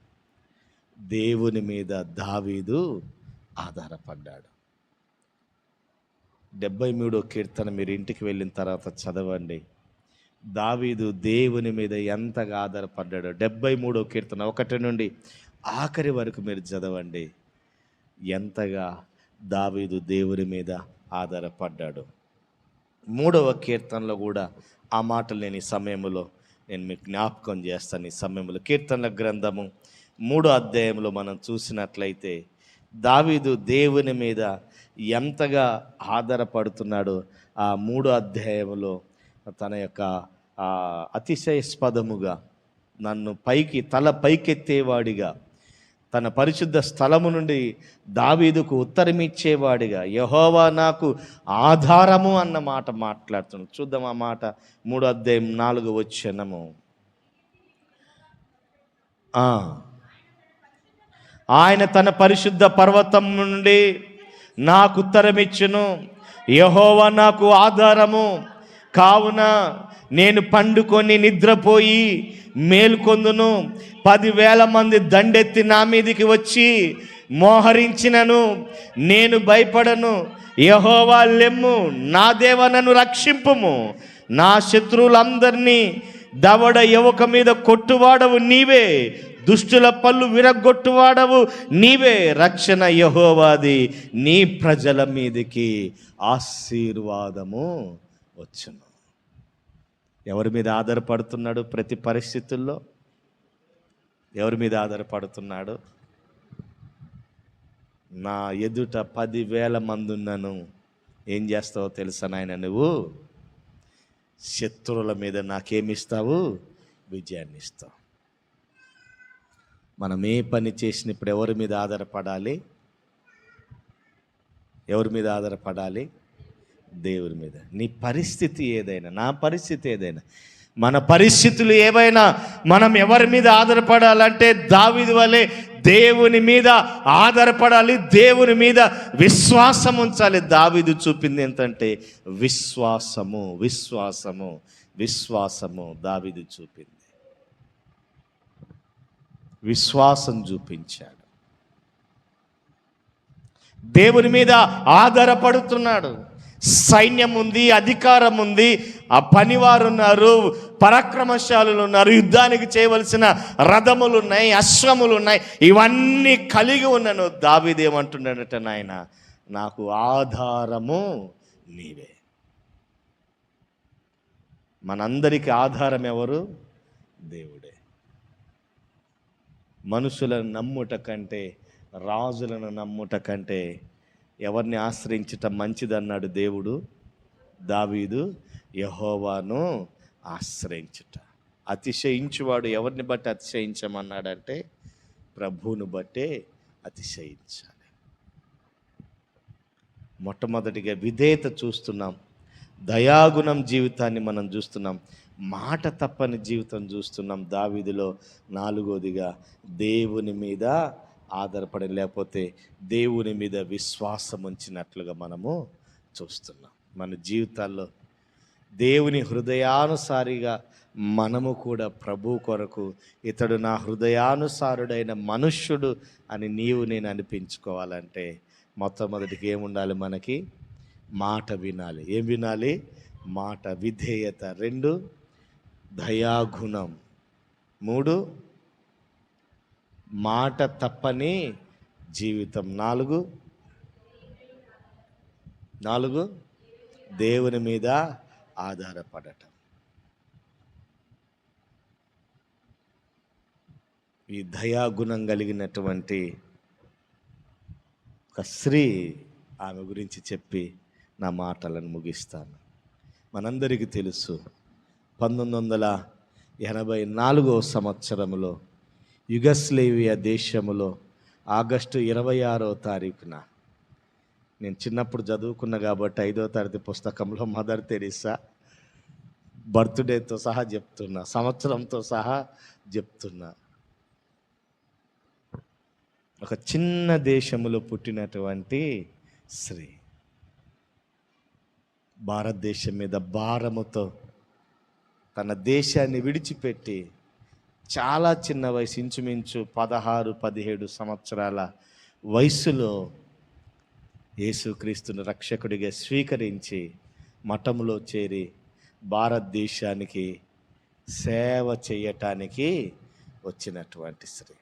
దేవుని మీద దావీదు ఆధారపడ్డాడు. 73వ కీర్తన మీరు ఇంటికి వెళ్ళిన తర్వాత చదవండి. దావీదు దేవుని మీద ఎంతగా ఆధారపడ్డాడో 73వ కీర్తన 1 నుండి ఆఖరి వరకు మీరు చదవండి. ఎంతగా దావీదు దేవుని మీద ఆధారపడ్డాడు. 3వ కీర్తనలో కూడా ఆ మాటలు నేను ఈ సమయంలో మీకు జ్ఞాపకం చేస్తాను. ఈ సమయంలో కీర్తనల గ్రంథము 3వ అధ్యాయంలో మనం చూసినట్లయితే దావీదు దేవుని మీద ఎంతగా ఆధారపడుతున్నాడో ఆ 3వ అధ్యాయంలో తన యొక్క అతిశయస్పదముగా నన్ను తల పైకెత్తేవాడిగా, తన పరిశుద్ధ స్థలము నుండి దావీదుకు ఉత్తరమిచ్చేవాడిగా, యెహోవా నాకు ఆధారము అన్న మాట మాట్లాడుతున్నాడు. చూద్దాం ఆ మాట. 3వ అధ్యాయం 4వ వచనము. ఆయన తన పరిశుద్ధ పర్వతం నుండి నాకు ఉత్తరమిచ్చును. యెహోవా నాకు ఆధారము, కావున నేను పండుకొని నిద్రపోయి మేల్కొందును. 10,000 మంది దండెత్తి నా మీదికి వచ్చి మోహరించినను నేను భయపడను. యెహోవా లెమ్ము, నా దేవా నన్ను రక్షింపుము. నా శత్రువులందరినీ దవడ ఎముక మీద కొట్టువాడవు నీవే, దుష్టుల పళ్ళు విరగొట్టువాడవు నీవే. రక్షణ యెహోవాది, నీ ప్రజల మీదికి ఆశీర్వాదము వచ్చును. ఎవరి మీద ఆధారపడుతున్నాడు? ప్రతి పరిస్థితుల్లో ఎవరి మీద ఆధారపడుతున్నాడు? నా ఎదుట 10,000 మంది ఉన్నను, ఏం చేస్తావో తెలుసా నాయన, నువ్వు శత్రువుల మీద నాకేమిస్తావు? విజయాన్ని ఇస్తావు. మనం ఏ పని చేసినప్పుడు ఎవరి మీద ఆధారపడాలి? ఎవరి మీద ఆధారపడాలి? దేవుని మీద. నీ పరిస్థితి ఏదైనా, నా పరిస్థితి ఏదైనా, మన పరిస్థితులు ఏవైనా మనం ఎవరి మీద ఆధారపడాలంటే దావీదు వలె దేవుని మీద ఆధారపడాలి, దేవుని మీద విశ్వాసం ఉంచాలి. దావీదు చూపింది ఏంటంటే విశ్వాసము, విశ్వాసము, విశ్వాసము. దావీదు చూపింది విశ్వాసం చూపించాడు. దేవుని మీద ఆధారపడుతున్నాడు. సైన్యం ఉంది, అధికారం ఉంది, ఆ పనివారు ఉన్నారు, పరాక్రమశాలులు ఉన్నారు, యుద్ధానికి చేయవలసిన రథములు ఉన్నాయి, అశ్వములు ఉన్నాయి. ఇవన్నీ కలిగి ఉన్నాను. దావీదు ఏమంటున్నాడట, నాయన నాకు ఆధారము నీవే. మనందరికీ ఆధారం ఎవరు? దేవుడే. మనుషులను నమ్ముట కంటే, రాజులను నమ్ముట కంటే ఎవరిని ఆశ్రయించటం మంచిదన్నాడు దేవుడు. దావీదు యెహోవాను ఆశ్రయించుట. అతిశయించువాడు ఎవరిని బట్టి అతిశయించమన్నాడంటే ప్రభువును బట్టే అతిశయించాలి. మొట్టమొదటిగా విధేయత చూస్తున్నాం, దయాగుణం జీవితాన్ని మనం చూస్తున్నాం, మాట తప్పని జీవితం చూస్తున్నాం. దావీదులో 4వదిగా దేవుని మీద ఆధారపడి, లేకపోతే దేవుని మీద విశ్వాసం ఉంచినట్లుగా మనము చూస్తున్నాం. మన జీవితాల్లో దేవుని హృదయానుసారిగా మనము కూడా ప్రభు కొరకు, ఇతడు నా హృదయానుసారుడైన మనుష్యుడు అని నీవు నేను అనిపించుకోవాలంటే మొట్టమొదటికి ఏముండాలి? మనకి మాట వినాలి. ఏం వినాలి? మాట. విధేయత. 2 దయాగుణం. 3 మాట తప్పని జీవితం. 4 దేవుని మీద ఆధారపడటం. ఈ దయాగుణం కలిగినటువంటి ఒక స్త్రీ, ఆమె గురించి చెప్పి నా మాటలను ముగిస్తాను. మనందరికీ తెలుసు, 1984 సంవత్సరంలో యుగస్లేవియా దేశములో ఆగస్టు 26వ తారీఖున, నేను చిన్నప్పుడు చదువుకున్నా కాబట్టి 5వ తరగతి పుస్తకంలో మదర్ తెరీసా బర్త్డేతో సహా చెప్తున్నా, సంవత్సరంతో సహా చెప్తున్నా. ఒక చిన్న దేశములో పుట్టినటువంటి స్త్రీ భారతదేశం మీద భారముతో తన దేశాన్ని విడిచిపెట్టి చాలా చిన్న వయసు, ఇంచుమించు 16-17 సంవత్సరాల వయసులో యేసుక్రీస్తును రక్షకుడిగా స్వీకరించి మఠములో చేరి భారతదేశానికి సేవ చేయటానికి వచ్చినటువంటి స్త్రీ.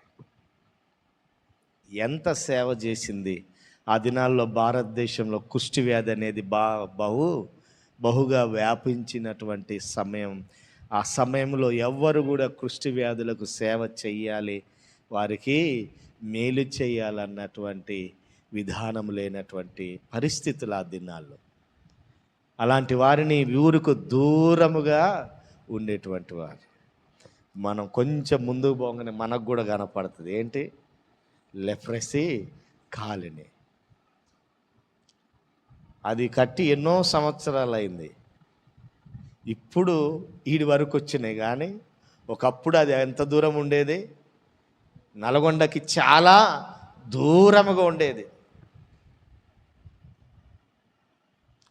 ఎంత సేవ చేసింది! ఆ దినాల్లో భారతదేశంలో కుష్టి వ్యాధి అనేది బహుగా వ్యాపించినటువంటి సమయం. ఆ సమయంలో ఎవ్వరు కూడా కుష్టి వ్యాధులకు సేవ చెయ్యాలి, వారికి మేలు చేయాలన్నటువంటి విధానం లేనటువంటి పరిస్థితులు ఆ దినాల్లో. అలాంటి వారిని ఊరుకు దూరముగా ఉండేటువంటి వారు. మనం కొంచెం ముందుకు పోగానే మనకు కూడా కనపడుతుంది. ఏంటి? Leprosy colony. అది కట్టి ఎన్నో సంవత్సరాలు అయింది. ఇప్పుడు ఈడి వరకు వచ్చినాయి. కానీ ఒకప్పుడు అది ఎంత దూరం ఉండేది? నల్గొండకి చాలా దూరముగా ఉండేది.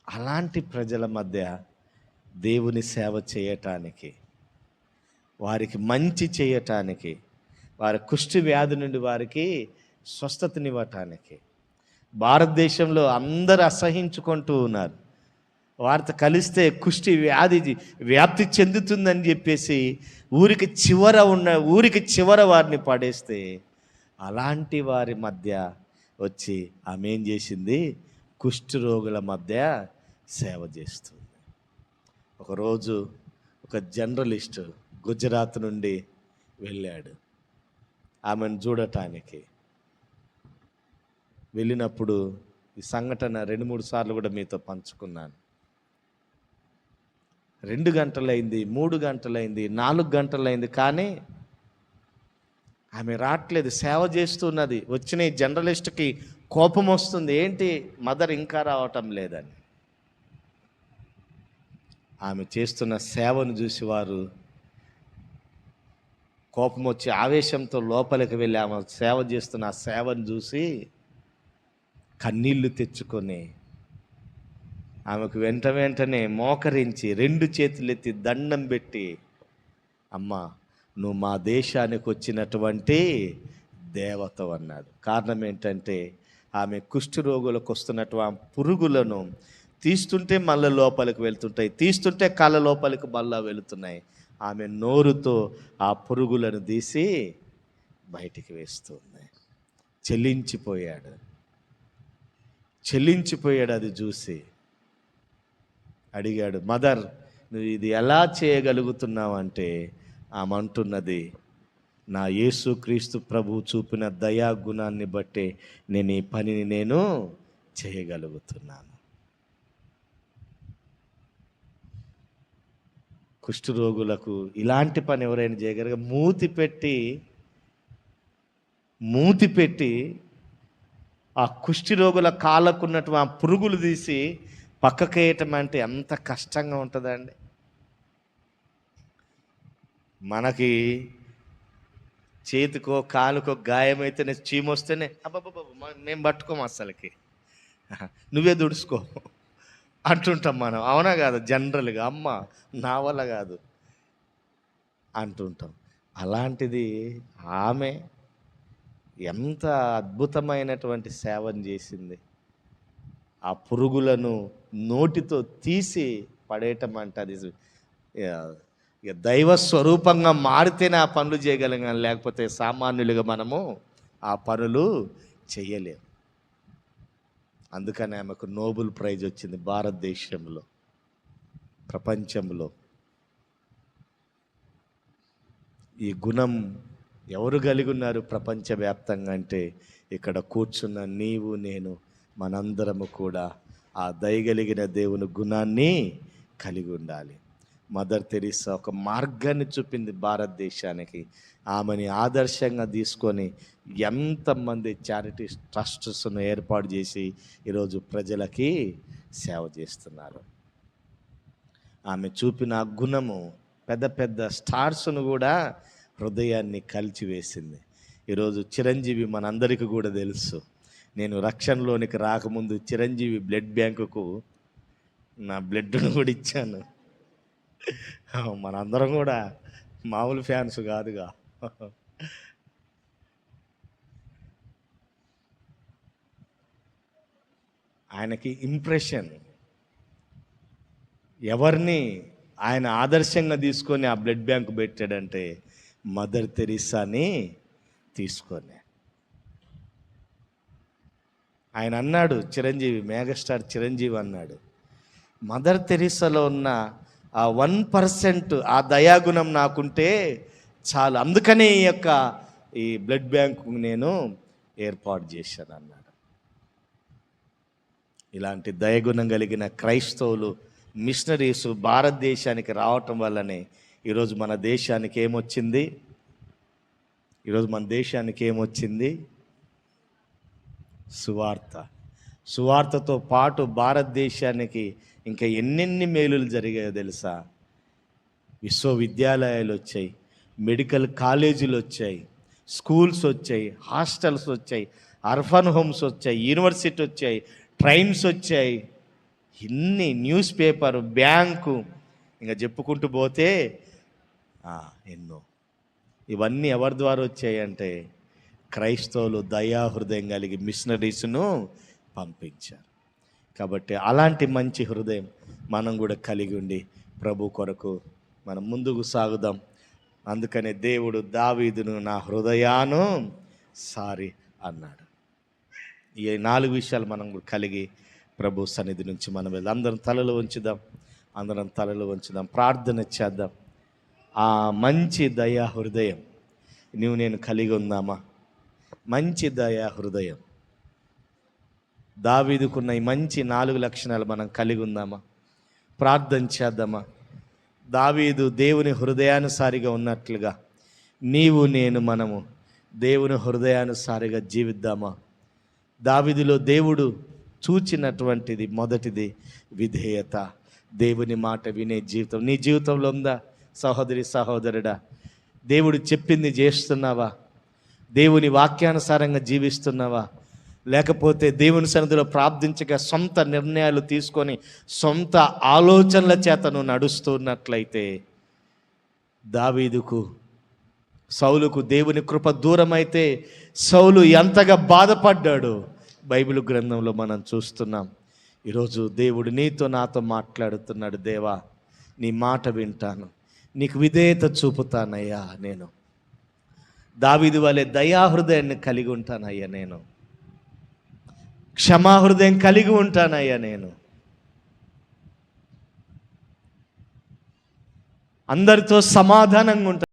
అలాంటి ప్రజల మధ్య దేవుని సేవ చేయటానికి, వారికి మంచి చేయటానికి, వారి కుష్టి వ్యాధి నుండి వారికి స్వస్థతనివ్వటానికి భారతదేశంలో అందరూ అసహించుకుంటూ ఉన్నారు. వారితో కలిస్తే కుష్టి వ్యాధి వ్యాప్తి చెందుతుందని చెప్పేసి ఊరికి చివర వారిని పడేస్తే, అలాంటి వారి మధ్య వచ్చి ఆమె ఏం చేసింది? కుష్టి రోగుల మధ్య సేవ చేస్తుంది. ఒకరోజు ఒక జర్నలిస్ట్ గుజరాత్ నుండి వెళ్ళాడు ఆమెను చూడటానికి. వెళ్ళినప్పుడు ఈ సంఘటన 2-3 సార్లు కూడా మీతో పంచుకున్నాను. 2 గంటలైంది, 3 గంటలైంది, 4 గంటలైంది, కానీ ఆమె రావట్లేదు, సేవ చేస్తున్నది. వచ్చిన ఈ జర్నలిస్ట్కి కోపం వస్తుంది, ఏంటి మదర్ ఇంకా రావటం లేదని. ఆమె చేస్తున్న సేవను చూసి వారు కోపం వచ్చి ఆవేశంతో లోపలికి వెళ్ళి ఆమె సేవ చేస్తున్న ఆ సేవను చూసి కన్నీళ్లు తెచ్చుకొని ఆమెకు వెంటనే మోకరించి 2 చేతులెత్తి దండం పెట్టి, అమ్మా నువ్వు మా దేశానికి వచ్చినటువంటి దేవతవు అన్నాడు. కారణం ఏంటంటే ఆమె కుష్టి రోగులకు వస్తున్నటువంటి పురుగులను తీస్తుంటే మళ్ళీ లోపలికి వెళ్తుంటాయి, తీస్తుంటే కళ్ళ లోపలికి మళ్ళా వెళుతున్నాయి. ఆమె నోరుతో ఆ పురుగులను తీసి బయటికి వేస్తుంది. చెల్లించిపోయాడు. అది చూసి అడిగాడు, మదర్ నువ్వు ఇది ఎలా చేయగలుగుతున్నావు అంటే ఆమె అంటున్నది, నా యేసుక్రీస్తు ప్రభు చూపిన దయా గుణాన్ని బట్టే నేను ఈ పనిని చేయగలుగుతున్నాను. కుష్ఠరోగులకు ఇలాంటి పని ఎవరైనా చేయగలరు? మూతి పెట్టి ఆ కుష్టి రోగుల కాళ్ళకున్నట్టు ఆ పురుగులు తీసి పక్కకేయటం అంటే ఎంత కష్టంగా ఉంటుందండి. మనకి చేతికో కాలుకో గాయమైతేనే చీమొస్తేనే అబ్బాబ్బా మేము పట్టుకోము, అస్సలకి నువ్వే దుడుచుకో అంటుంటాం మనం, అవునా కాదు? జనరల్గా అమ్మ నా వల్ల కాదు అంటుంటాం. అలాంటిది ఆమె ఎంత అద్భుతమైనటువంటి సేవను చేసింది. ఆ పురుగులను నోటితో తీసి పడేయటం అంటే అది దైవ స్వరూపంగా మారితేనే ఆ పనులు చేయగలం, లేకపోతే సామాన్యులుగా మనము ఆ పనులు చేయలేము. అందుకని ఆమెకు నోబెల్ ప్రైజ్ వచ్చింది భారతదేశంలో, ప్రపంచంలో. ఈ గుణం ఎవరు కలిగి ఉన్నారు ప్రపంచవ్యాప్తంగా అంటే ఇక్కడ కూర్చున్న నీవు నేను మనందరము కూడా ఆ దయగలిగిన దేవుని గుణాన్ని కలిగి ఉండాలి. మదర్ తెరీసా ఒక మార్గాన్ని చూపింది భారతదేశానికి. ఆమెని ఆదర్శంగా తీసుకొని ఎంతమంది చారిటీ ట్రస్ట్స్ను ఏర్పాటు చేసి ఈరోజు ప్రజలకి సేవ చేస్తున్నారు. ఆమె చూపిన గుణము పెద్ద పెద్ద స్టార్స్ను కూడా హృదయాన్ని కలిచివేసింది. ఈరోజు చిరంజీవి మనందరికీ కూడా తెలుసు. నేను రక్షణలోనికి రాకముందు చిరంజీవి బ్లడ్ బ్యాంకుకు నా బ్లడ్ను కూడా ఇచ్చాను. మనందరం కూడా మామూలు ఫ్యాన్స్ కాదుగా. ఆయనకి ఇంప్రెషన్, ఎవరిని ఆయన ఆదర్శంగా తీసుకొని ఆ బ్లడ్ బ్యాంకు పెట్టాడంటే మదర్ తెరీసాని తీసుకొని. ఆయన అన్నాడు, చిరంజీవి, మెగాస్టార్ చిరంజీవి అన్నాడు, మదర్ తెరీసాలో ఉన్న ఆ 1% ఆ దయాగుణం నాకుంటే చాలు, అందుకనే ఈ బ్లడ్ బ్యాంకు నేను ఏర్పాటు చేశాను అన్నాడు. ఇలాంటి దయగుణం కలిగిన క్రైస్తవులు, మిషనరీస్ భారతదేశానికి రావటం వల్లనే ఈరోజు మన దేశానికి ఏమొచ్చింది? సువార్తతో పాటు భారతదేశానికి ఇంకా ఎన్నెన్ని మేలులు జరిగాయో తెలుసా? విశ్వవిద్యాలయాలు వచ్చాయి, మెడికల్ కాలేజీలు వచ్చాయి, స్కూల్స్ వచ్చాయి, హాస్టల్స్ వచ్చాయి, అర్ఫన్ హోమ్స్ వచ్చాయి, యూనివర్సిటీ వచ్చాయి, ట్రైన్స్ వచ్చాయి, ఇన్ని న్యూస్ పేపర్, బ్యాంకు, ఇంకా చెప్పుకుంటూ పోతే ఎన్నో. ఇవన్నీ ఎవరి ద్వారా వచ్చాయి అంటే క్రైస్తవులు దయాహృదయం కలిగి మిషనరీస్ను పంపించారు. కాబట్టి అలాంటి మంచి హృదయం మనం కూడా కలిగి ఉండి ప్రభు కొరకు మనం ముందుకు సాగుదాం. అందుకనే దేవుడు దావీదును నా హృదయాను సారి అన్నాడు. ఈ 4 విషయాలు మనం కూడా కలిగి ప్రభు సన్నిధి నుంచి మనం వెళ్దాం. అందరం తలలు వంచుదాం, ప్రార్థన చేద్దాం. ఆ మంచి దయా హృదయం నువ్వు నేను కలిగి ఉందామా? మంచి దయా హృదయం దావీదుకున్న ఈ మంచి 4 లక్షణాలు మనం కలిగి ఉందామా? ప్రార్థన చేద్దామా? దావీదు దేవుని హృదయానుసారిగా ఉన్నట్లుగా నీవు నేను మనము దేవుని హృదయానుసారిగా జీవిద్దామా? దావీదులో దేవుడు చూచినటువంటిది మొదటిది విధేయత, దేవుని మాట వినే జీవితం. నీ జీవితంలో ఉందా సహోదరి, సహోదరుడా? దేవుడు చెప్పింది చేస్తున్నావా? దేవుని వాక్యానుసారంగా జీవిస్తున్నావా? లేకపోతే దేవుని సన్నిధిలో ప్రార్థించక సొంత నిర్ణయాలు తీసుకొని సొంత ఆలోచనల చేత నువ్వు నడుస్తున్నట్లయితే దావీదుకు, సౌలుకు దేవుని కృప దూరమైతే సౌలు ఎంతగా బాధపడ్డాడో బైబిల్ గ్రంథంలో మనం చూస్తున్నాం. ఈరోజు దేవుడు నీతో నాతో మాట్లాడుతున్నాడు. దేవా, నీ మాట వింటాను, నీకు విధేయత చూపుతానయ్యా, నేను దావీదు వలె దయాహృదయాన్ని కలిగి ఉంటానయ్యా, నేను క్షమాహృదయం కలిగి ఉంటానయ్యా, నేను అందరితో సమాధానంగా ఉంటాను.